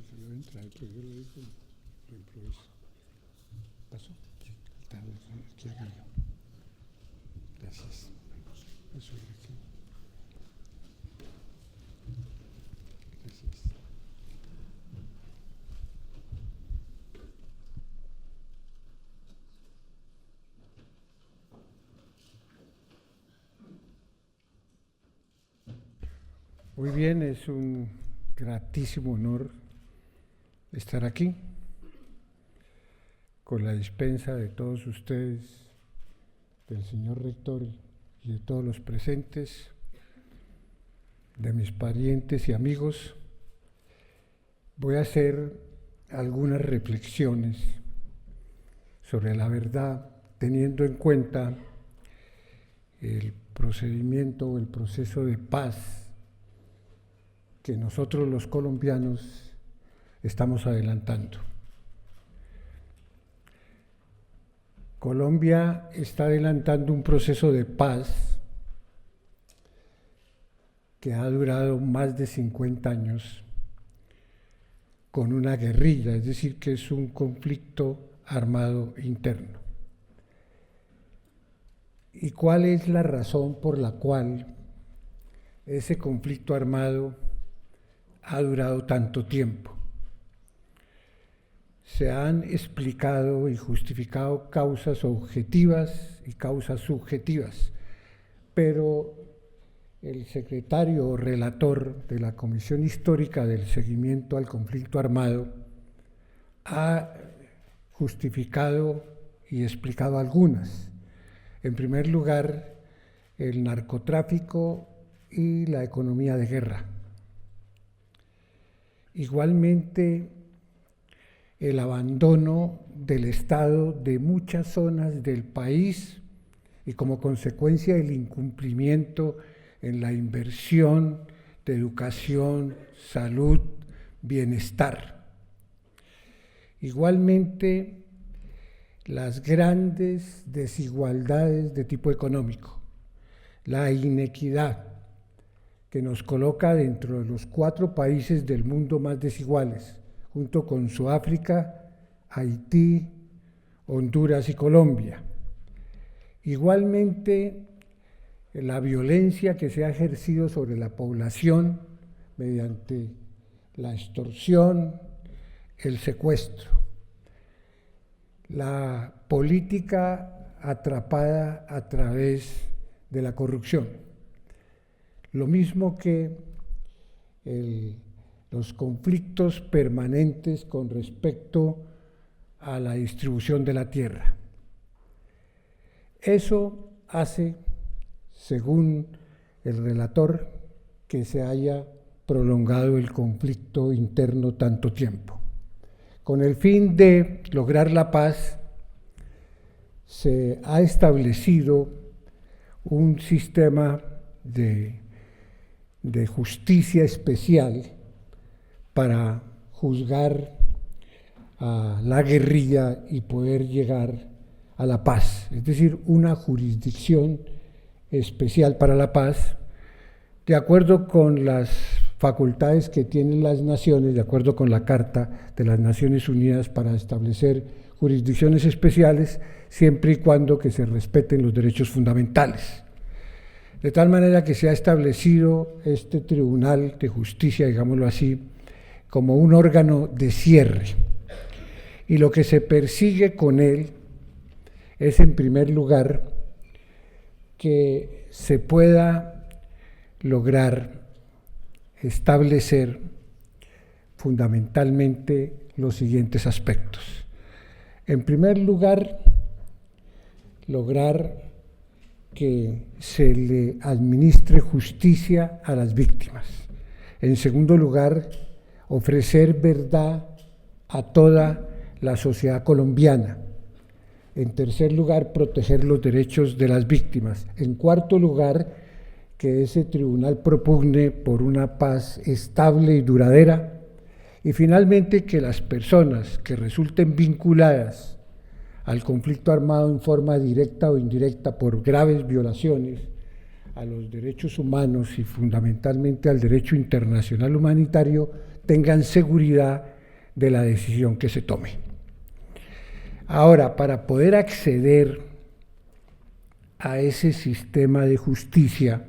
Se lo entra, pero yo lo digo, lo improviso. ¿Pasó? Sí. Está aquí arriba. Gracias. Eso es aquí. Gracias. Muy bien, es un gratísimo honor estar aquí con la dispensa de todos ustedes, del señor rector y de todos los presentes, de mis parientes y amigos. Voy a hacer algunas reflexiones sobre la verdad, teniendo en cuenta el procedimiento o el proceso de paz que nosotros los colombianos estamos adelantando. Colombia está adelantando un proceso de paz que ha durado más de 50 años con una guerrilla, es decir, que es un conflicto armado interno. ¿Y cuál es la razón por la cual ese conflicto armado ha durado tanto tiempo? Se han explicado y justificado causas objetivas y causas subjetivas, pero el secretario o relator de la Comisión Histórica del Seguimiento al Conflicto Armado ha justificado y explicado algunas. En primer lugar, el narcotráfico y la economía de guerra. Igualmente, el abandono del Estado de muchas zonas del país y como consecuencia el incumplimiento en la inversión de educación, salud, bienestar. Igualmente, las grandes desigualdades de tipo económico, la inequidad que nos coloca dentro de los 4 países del mundo más desiguales, junto con Sudáfrica, Haití, Honduras y Colombia. Igualmente, la violencia que se ha ejercido sobre la población mediante la extorsión, el secuestro, la política atrapada a través de la corrupción, lo mismo que los conflictos permanentes con respecto a la distribución de la tierra. Eso hace, según el relator, que se haya prolongado el conflicto interno tanto tiempo. Con el fin de lograr la paz, se ha establecido un sistema de justicia especial para juzgar a la guerrilla y poder llegar a la paz, es decir, una jurisdicción especial para la paz, de acuerdo con las facultades que tienen las naciones, de acuerdo con la Carta de las Naciones Unidas para establecer jurisdicciones especiales, siempre y cuando que se respeten los derechos fundamentales. De tal manera que se ha establecido este Tribunal de Justicia, digámoslo así, como un órgano de cierre. Y lo que se persigue con él es, en primer lugar, que se pueda lograr establecer fundamentalmente los siguientes aspectos. En primer lugar, lograr que se le administre justicia a las víctimas. En segundo lugar, ofrecer verdad a toda la sociedad colombiana. En tercer lugar, proteger los derechos de las víctimas. En cuarto lugar, que ese tribunal propugne por una paz estable y duradera. Y finalmente, que las personas que resulten vinculadas al conflicto armado en forma directa o indirecta por graves violaciones a los derechos humanos y fundamentalmente al derecho internacional humanitario, tengan seguridad de la decisión que se tome. Ahora, para poder acceder a ese sistema de justicia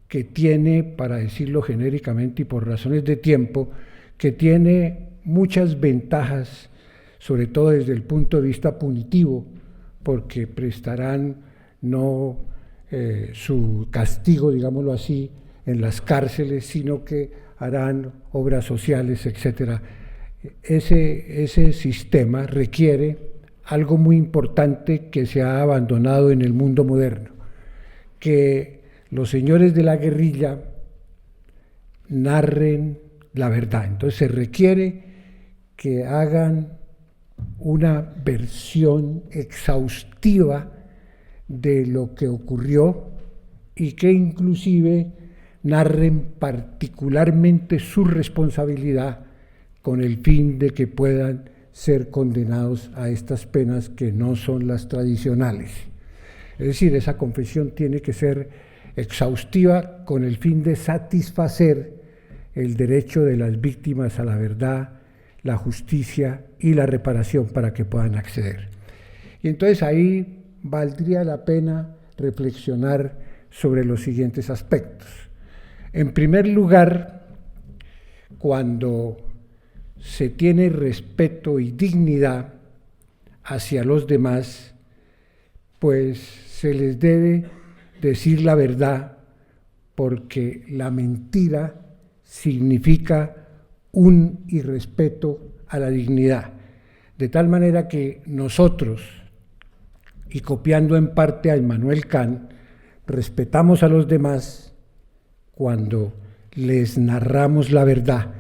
que tiene, para decirlo genéricamente y por razones de tiempo, que tiene muchas ventajas, sobre todo desde el punto de vista punitivo, porque prestarán no su castigo, digámoslo así, en las cárceles, sino que harán obras sociales, etcétera. Ese sistema requiere algo muy importante que se ha abandonado en el mundo moderno, que los señores de la guerrilla narren la verdad. Entonces se requiere que hagan una versión exhaustiva de lo que ocurrió y que inclusive narren particularmente su responsabilidad con el fin de que puedan ser condenados a estas penas que no son las tradicionales. Es decir, esa confesión tiene que ser exhaustiva con el fin de satisfacer el derecho de las víctimas a la verdad, la justicia y la reparación para que puedan acceder. Y entonces ahí valdría la pena reflexionar sobre los siguientes aspectos. En primer lugar, cuando se tiene respeto y dignidad hacia los demás, pues se les debe decir la verdad, porque la mentira significa un irrespeto a la dignidad. De tal manera que nosotros, y copiando en parte a Immanuel Kant, respetamos a los demás cuando les narramos la verdad,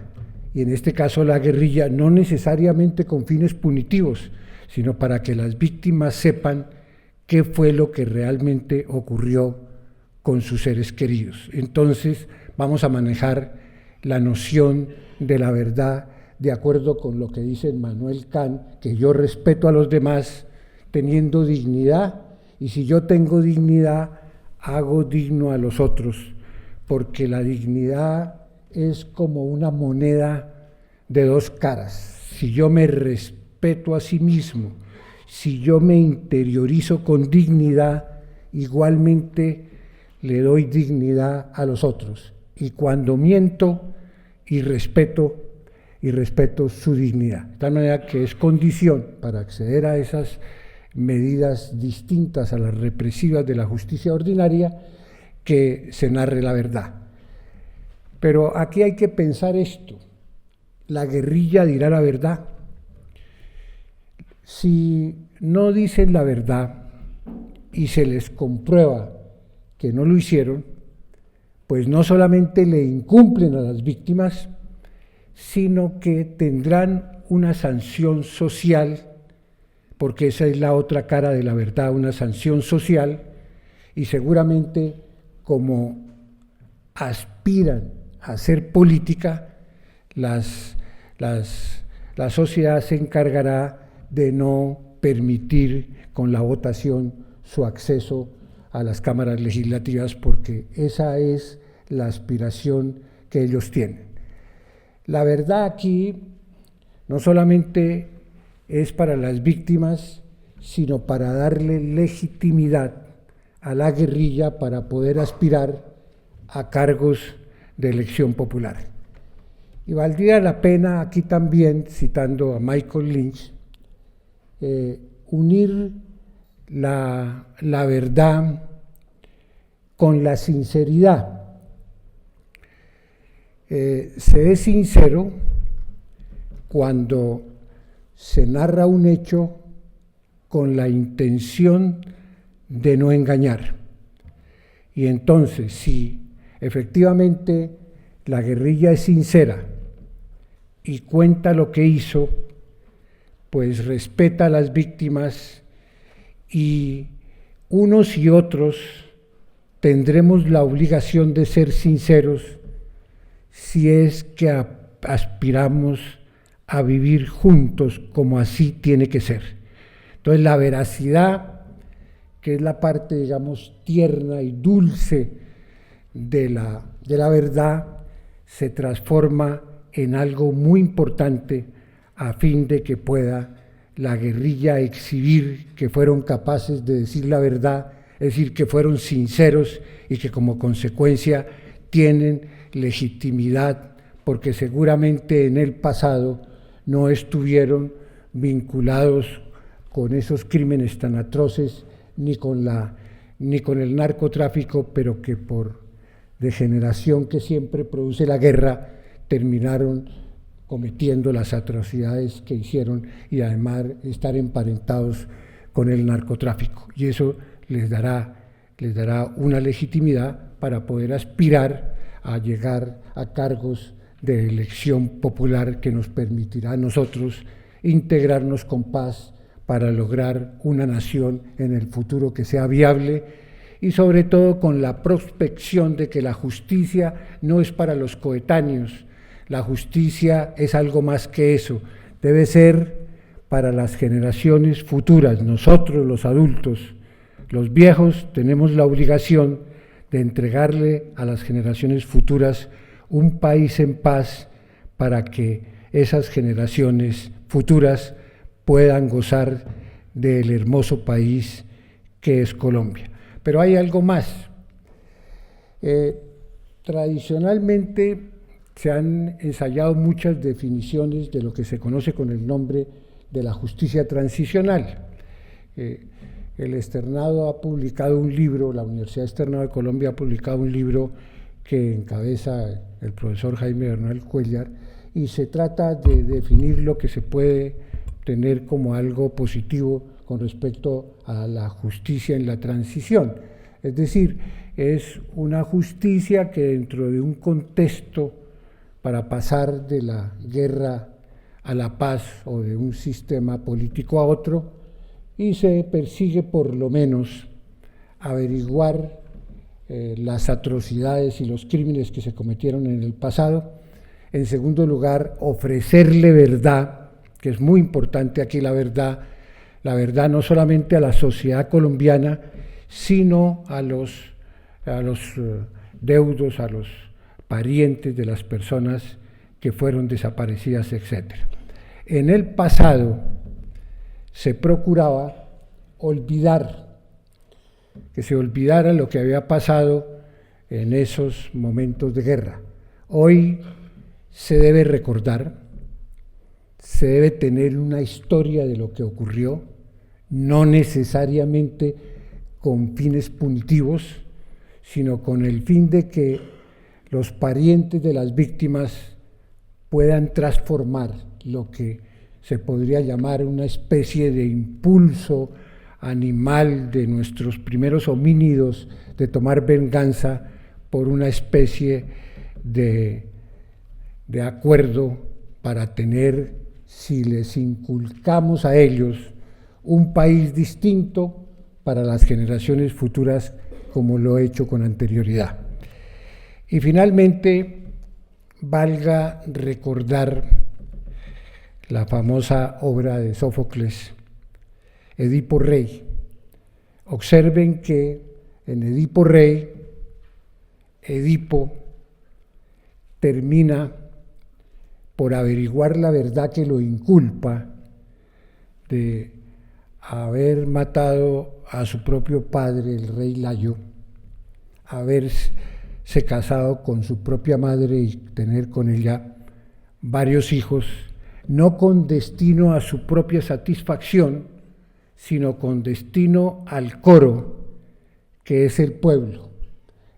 y en este caso la guerrilla, no necesariamente con fines punitivos, sino para que las víctimas sepan qué fue lo que realmente ocurrió con sus seres queridos. Entonces vamos a manejar la noción de la verdad de acuerdo con lo que dice Immanuel Kant, que yo respeto a los demás teniendo dignidad, y si yo tengo dignidad, hago digno a los otros, porque la dignidad es como una moneda de dos caras. Si yo me respeto a sí mismo, si yo me interiorizo con dignidad, igualmente le doy dignidad a los otros. Y cuando miento, y respeto su dignidad. De tal manera que es condición para acceder a esas medidas distintas a las represivas de la justicia ordinaria que se narre la verdad. Pero aquí hay que pensar esto: la guerrilla dirá la verdad. Si no dicen la verdad y se les comprueba que no lo hicieron, pues no solamente le incumplen a las víctimas, sino que tendrán una sanción social, porque esa es la otra cara de la verdad, una sanción social, y seguramente como aspiran a hacer política, la sociedad se encargará de no permitir con la votación su acceso a las cámaras legislativas, porque esa es la aspiración que ellos tienen. La verdad aquí no solamente es para las víctimas, sino para darle legitimidad a la guerrilla para poder aspirar a cargos de elección popular. Y valdría la pena aquí también, citando a Michael Lynch, unir la verdad con la sinceridad. Se es sincero cuando se narra un hecho con la intención de no engañar. Y entonces, si efectivamente la guerrilla es sincera y cuenta lo que hizo, pues respeta a las víctimas, y unos y otros tendremos la obligación de ser sinceros si es que aspiramos a vivir juntos como así tiene que ser. Entonces la veracidad, que es la parte, digamos, tierna y dulce de la verdad, se transforma en algo muy importante a fin de que pueda la guerrilla exhibir que fueron capaces de decir la verdad, es decir, que fueron sinceros y que como consecuencia tienen legitimidad, porque seguramente en el pasado no estuvieron vinculados con esos crímenes tan atroces ni con el narcotráfico, pero que por degeneración que siempre produce la guerra terminaron cometiendo las atrocidades que hicieron, y además estar emparentados con el narcotráfico. Y eso les dará una legitimidad para poder aspirar a llegar a cargos de elección popular que nos permitirá a nosotros integrarnos con paz para lograr una nación en el futuro que sea viable, y sobre todo con la prospección de que la justicia no es para los coetáneos. La justicia es algo más que eso, debe ser para las generaciones futuras. Nosotros, los adultos, los viejos, tenemos la obligación de entregarle a las generaciones futuras un país en paz para que esas generaciones futuras puedan gozar del hermoso país que es Colombia. Pero hay algo más. Tradicionalmente se han ensayado muchas definiciones de lo que se conoce con el nombre de la justicia transicional. El Externado ha publicado un libro, la Universidad Externado de Colombia ha publicado un libro que encabeza el profesor Jaime Bernal Cuellar, y se trata de definir lo que se puede tener como algo positivo con respecto a la justicia en la transición. Es decir, es una justicia que dentro de un contexto para pasar de la guerra a la paz o de un sistema político a otro, y se persigue por lo menos averiguar las atrocidades y los crímenes que se cometieron en el pasado. En segundo lugar, ofrecerle verdad, que es muy importante aquí la verdad no solamente a la sociedad colombiana, sino a los deudos, a los parientes de las personas que fueron desaparecidas, etc. En el pasado se procuraba olvidar, que se olvidara lo que había pasado en esos momentos de guerra. Hoy se debe recordar, se debe tener una historia de lo que ocurrió, no necesariamente con fines punitivos, sino con el fin de que los parientes de las víctimas puedan transformar lo que se podría llamar una especie de impulso animal de nuestros primeros homínidos de tomar venganza por una especie de acuerdo para tener, si les inculcamos a ellos, un país distinto para las generaciones futuras, como lo he hecho con anterioridad. Y finalmente, valga recordar la famosa obra de Sófocles, Edipo Rey. Observen que en Edipo Rey, Edipo termina por averiguar la verdad que lo inculpa de haber matado a su propio padre, el rey Layo, haberse casado con su propia madre y tener con ella varios hijos, no con destino a su propia satisfacción, sino con destino al coro, que es el pueblo,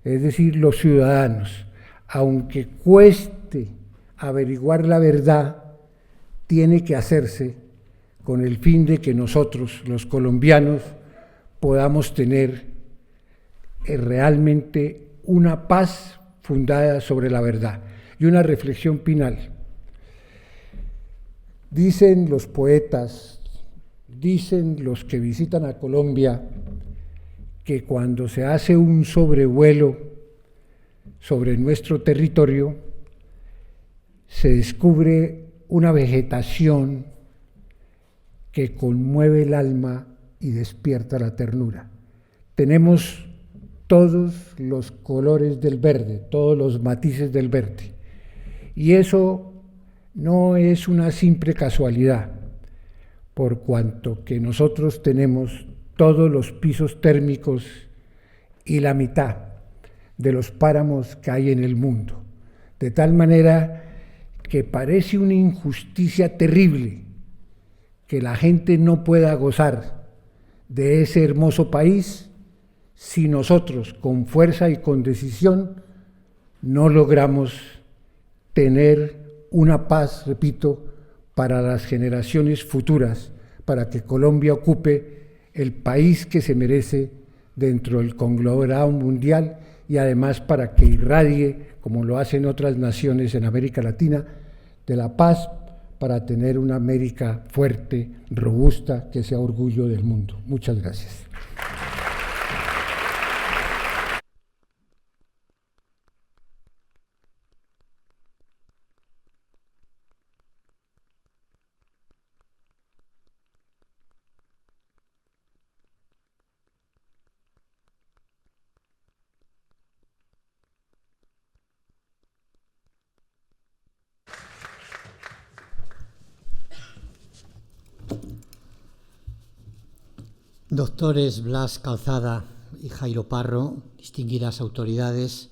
es decir, los ciudadanos. Aunque cueste averiguar la verdad, tiene que hacerse con el fin de que nosotros, los colombianos, podamos tener realmente una paz fundada sobre la verdad. Y una reflexión final. Dicen los poetas, dicen los que visitan a Colombia, que cuando se hace un sobrevuelo sobre nuestro territorio, se descubre una vegetación que conmueve el alma y despierta la ternura. Tenemos todos los colores del verde, todos los matices del verde, y eso no es una simple casualidad, por cuanto que nosotros tenemos todos los pisos térmicos y la mitad de los páramos que hay en el mundo, de tal manera que parece una injusticia terrible que la gente no pueda gozar de ese hermoso país si nosotros, con fuerza y con decisión, no logramos tener una paz, repito, para las generaciones futuras, para que Colombia ocupe el país que se merece dentro del conglomerado mundial, y además para que irradie, como lo hacen otras naciones en América Latina, de la paz, para tener una América fuerte, robusta, que sea orgullo del mundo. Muchas gracias. Doctores Blas Calzada y Jairo Parro, distinguidas autoridades,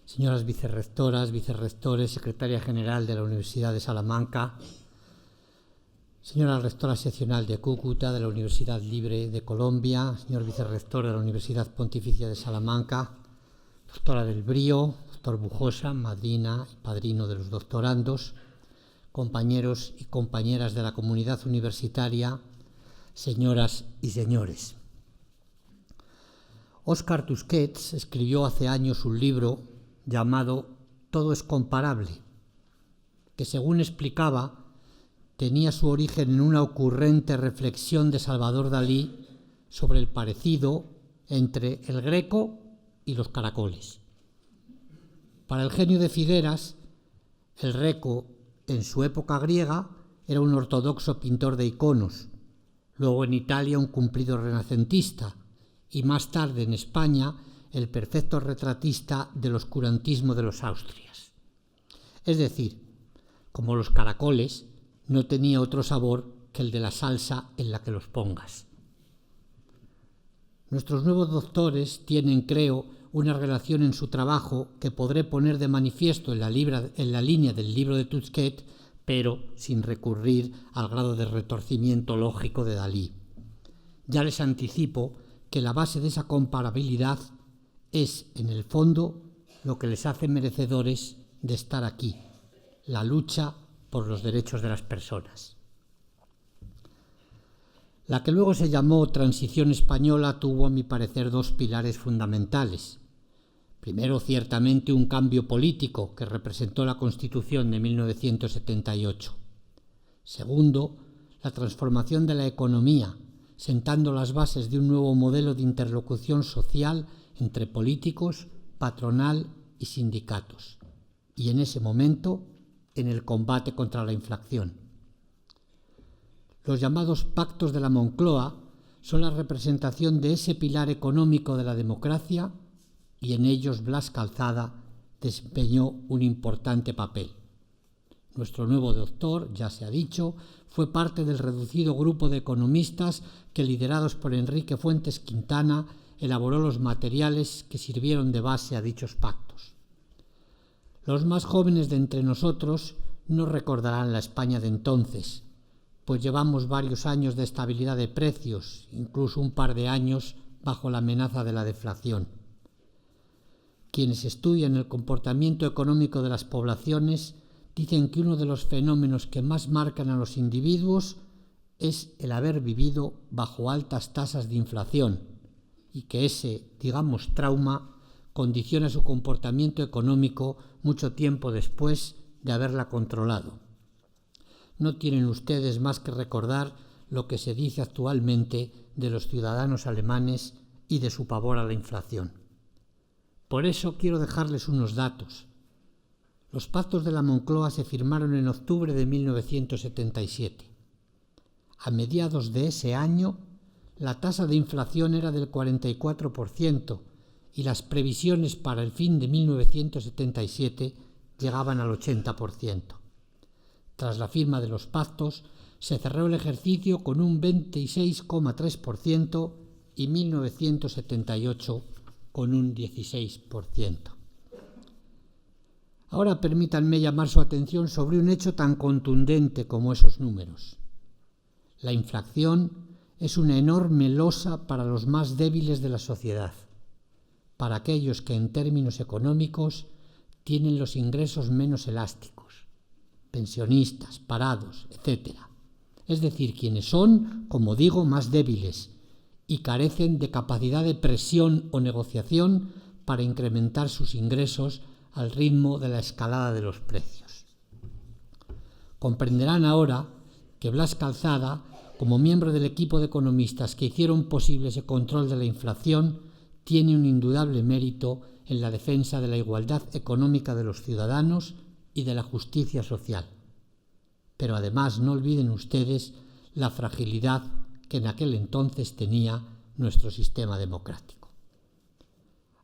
señoras vicerrectoras, vicerrectores, secretaria general de la Universidad de Salamanca, señora rectora seccional de Cúcuta de la Universidad Libre de Colombia, señor vicerrector de la Universidad Pontificia de Salamanca, doctora del Brío, doctor Bujosa, madrina y padrino de los doctorandos, compañeros y compañeras de la comunidad universitaria, señoras y señores. Óscar Tusquets escribió hace años un libro llamado Todo es comparable, que según explicaba tenía su origen en una ocurrente reflexión de Salvador Dalí sobre el parecido entre el Greco y los caracoles. Para el genio de Figueras, el Greco en su época griega era un ortodoxo pintor de iconos, luego en Italia un cumplido renacentista y más tarde en España el perfecto retratista del oscurantismo de los Austrias. Es decir, como los caracoles, no tenía otro sabor que el de la salsa en la que los pongas. Nuestros nuevos doctores tienen, creo, una relación en su trabajo que podré poner de manifiesto en la línea del libro de Tusquets, pero sin recurrir al grado de retorcimiento lógico de Dalí. Ya les anticipo que la base de esa comparabilidad es, en el fondo, lo que les hace merecedores de estar aquí, la lucha por los derechos de las personas. La que luego se llamó Transición Española tuvo, a mi parecer, dos pilares fundamentales. Primero, ciertamente, un cambio político que representó la Constitución de 1978. Segundo, la transformación de la economía, sentando las bases de un nuevo modelo de interlocución social entre políticos, patronal y sindicatos. Y en ese momento, en el combate contra la inflación. Los llamados pactos de la Moncloa son la representación de ese pilar económico de la democracia y en ellos Blas Calzada desempeñó un importante papel. Nuestro nuevo doctor, ya se ha dicho, fue parte del reducido grupo de economistas que, liderados por Enrique Fuentes Quintana, elaboró los materiales que sirvieron de base a dichos pactos. Los más jóvenes de entre nosotros no recordarán la España de entonces, pues llevamos varios años de estabilidad de precios, incluso un par de años bajo la amenaza de la deflación. Quienes estudian el comportamiento económico de las poblaciones dicen que uno de los fenómenos que más marcan a los individuos es el haber vivido bajo altas tasas de inflación y que ese, digamos, trauma condiciona su comportamiento económico mucho tiempo después de haberla controlado. No tienen ustedes más que recordar lo que se dice actualmente de los ciudadanos alemanes y de su pavor a la inflación. Por eso quiero dejarles unos datos. Los pactos de la Moncloa se firmaron en octubre de 1977. A mediados de ese año, la tasa de inflación era del 44% y las previsiones para el fin de 1977 llegaban al 80%. Tras la firma de los pactos, se cerró el ejercicio con un 26,3% y 1978 con un 16%. Ahora permítanme llamar su atención sobre un hecho tan contundente como esos números. La inflación es una enorme losa para los más débiles de la sociedad, para aquellos que en términos económicos tienen los ingresos menos elásticos, pensionistas, parados, etc. Es decir, quienes son, como digo, más débiles y carecen de capacidad de presión o negociación para incrementar sus ingresos al ritmo de la escalada de los precios. Comprenderán ahora que Blas Calzada, como miembro del equipo de economistas que hicieron posible ese control de la inflación, tiene un indudable mérito en la defensa de la igualdad económica de los ciudadanos y de la justicia social. Pero además no olviden ustedes la fragilidad que en aquel entonces tenía nuestro sistema democrático.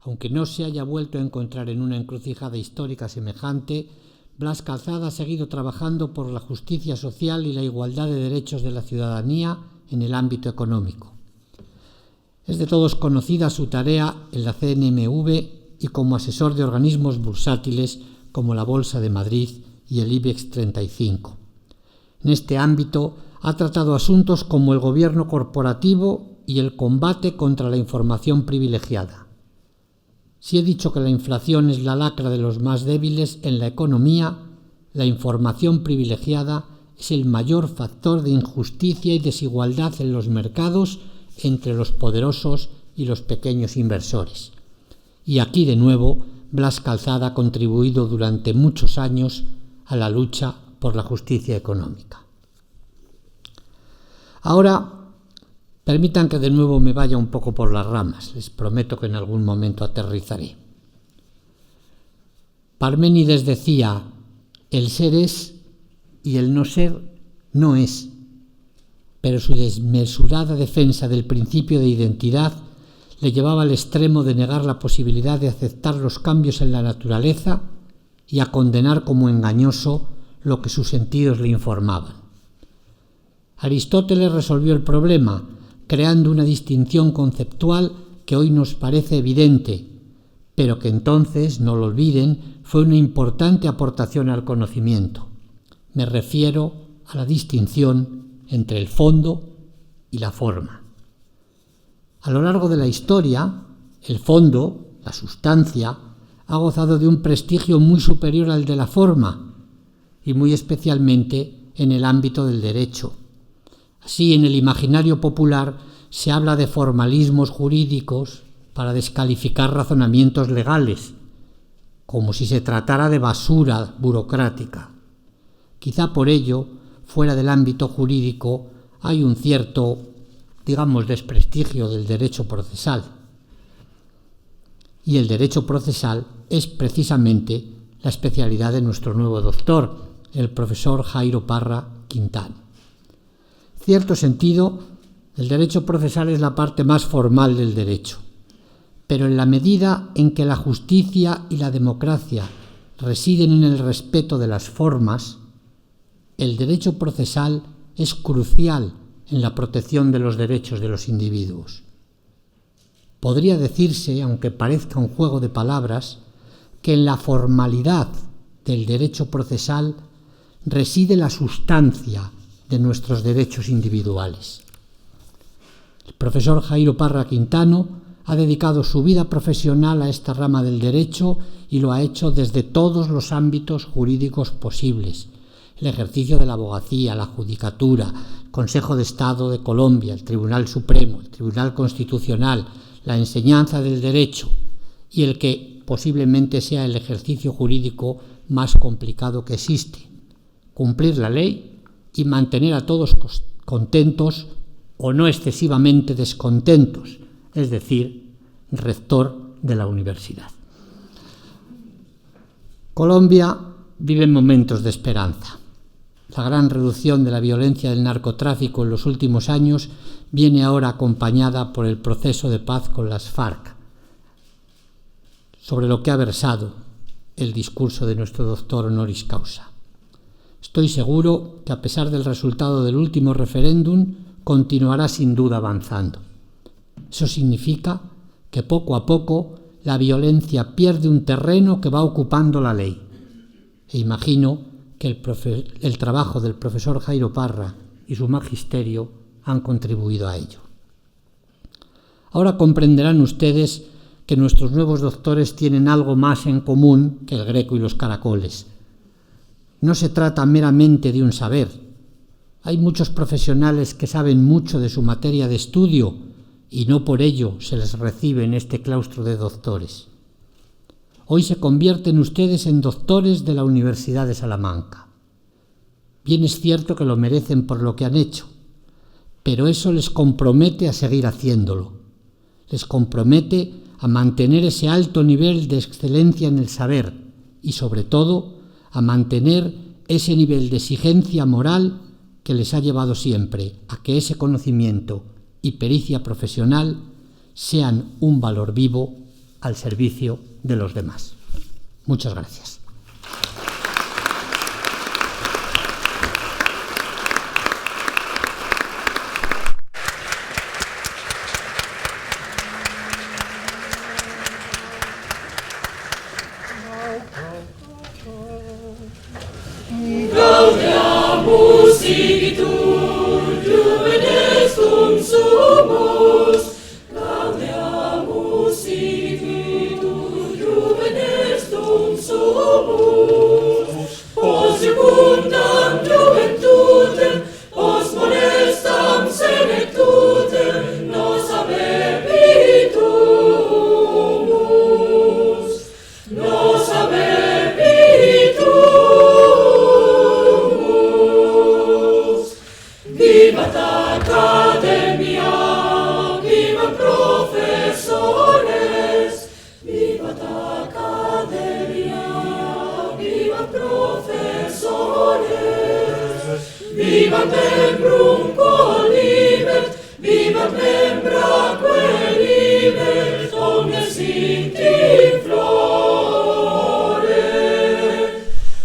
Aunque no se haya vuelto a encontrar en una encrucijada histórica semejante, Blas Calzada ha seguido trabajando por la justicia social y la igualdad de derechos de la ciudadanía en el ámbito económico. Es de todos conocida su tarea en la CNMV y como asesor de organismos bursátiles como la Bolsa de Madrid y el IBEX 35. En este ámbito ha tratado asuntos como el gobierno corporativo y el combate contra la información privilegiada. Si he dicho que la inflación es la lacra de los más débiles en la economía, la información privilegiada es el mayor factor de injusticia y desigualdad en los mercados entre los poderosos y los pequeños inversores. Y aquí, de nuevo, Blas Calzada ha contribuido durante muchos años a la lucha por la justicia económica. Ahora, permitan que de nuevo me vaya un poco por las ramas. Les prometo que en algún momento aterrizaré. Parménides decía: el ser es y el no ser no es. Pero su desmesurada defensa del principio de identidad le llevaba al extremo de negar la posibilidad de aceptar los cambios en la naturaleza y a condenar como engañoso lo que sus sentidos le informaban. Aristóteles resolvió el problema creando una distinción conceptual que hoy nos parece evidente, pero que entonces, no lo olviden, fue una importante aportación al conocimiento. Me refiero a la distinción entre el fondo y la forma. A lo largo de la historia, el fondo, la sustancia, ha gozado de un prestigio muy superior al de la forma, y muy especialmente en el ámbito del derecho. Así, en el imaginario popular se habla de formalismos jurídicos para descalificar razonamientos legales, como si se tratara de basura burocrática. Quizá por ello, fuera del ámbito jurídico, hay un cierto, desprestigio del derecho procesal. Y el derecho procesal es precisamente la especialidad de nuestro nuevo doctor, el profesor Jairo Parra Quintano. En cierto sentido, el derecho procesal es la parte más formal del derecho, pero en la medida en que la justicia y la democracia residen en el respeto de las formas, el derecho procesal es crucial en la protección de los derechos de los individuos. Podría decirse, aunque parezca un juego de palabras, que en la formalidad del derecho procesal reside la sustancia de nuestros derechos individuales. El profesor Jairo Parra Quintano ha dedicado su vida profesional a esta rama del derecho y lo ha hecho desde todos los ámbitos jurídicos posibles: el ejercicio de la abogacía, la judicatura, el Consejo de Estado de Colombia, el Tribunal Supremo, el Tribunal Constitucional, la enseñanza del derecho y el que posiblemente sea el ejercicio jurídico más complicado que existe: cumplir la ley y mantener a todos contentos o no excesivamente descontentos, es decir, rector de la universidad. Colombia vive momentos de esperanza. La gran reducción de la violencia del narcotráfico en los últimos años viene ahora acompañada por el proceso de paz con las FARC, sobre lo que ha versado el discurso de nuestro doctor honoris causa. Estoy seguro que a pesar del resultado del último referéndum, continuará sin duda avanzando. Eso significa que poco a poco la violencia pierde un terreno que va ocupando la ley. E imagino que el trabajo del profesor Jairo Parra y su magisterio han contribuido a ello. Ahora comprenderán ustedes que nuestros nuevos doctores tienen algo más en común que el Greco y los caracoles. No se trata meramente de un saber. Hay muchos profesionales que saben mucho de su materia de estudio y no por ello se les recibe en este claustro de doctores. Hoy se convierten ustedes en doctores de la Universidad de Salamanca. Bien es cierto que lo merecen por lo que han hecho, pero eso les compromete a seguir haciéndolo. Les compromete a mantener ese alto nivel de excelencia en el saber y, sobre todo, a mantener ese nivel de exigencia moral que les ha llevado siempre a que ese conocimiento y pericia profesional sean un valor vivo al servicio de los demás. Muchas gracias. Vivat Academia, vivan profesores, vivat Academia, vivan profesores, vivat membrum quolibet, vivat membraque libet, omnes inti flore,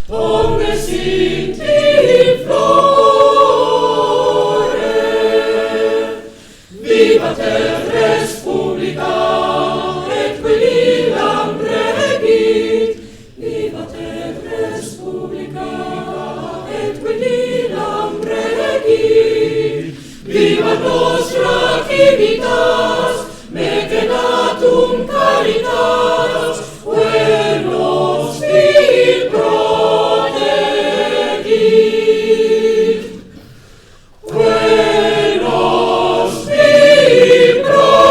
omnes inti flore, vivat et res publica, et qui lilam regit, vivat et res publica, et qui lilam regit, vivat nostra civitas, mecenatum caritas, buenos vi protegit, buenos vi protegit.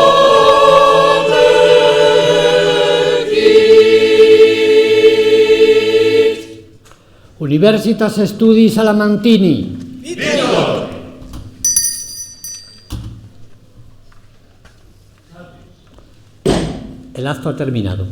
Universitas Studi Salamantini. El acto ha terminado.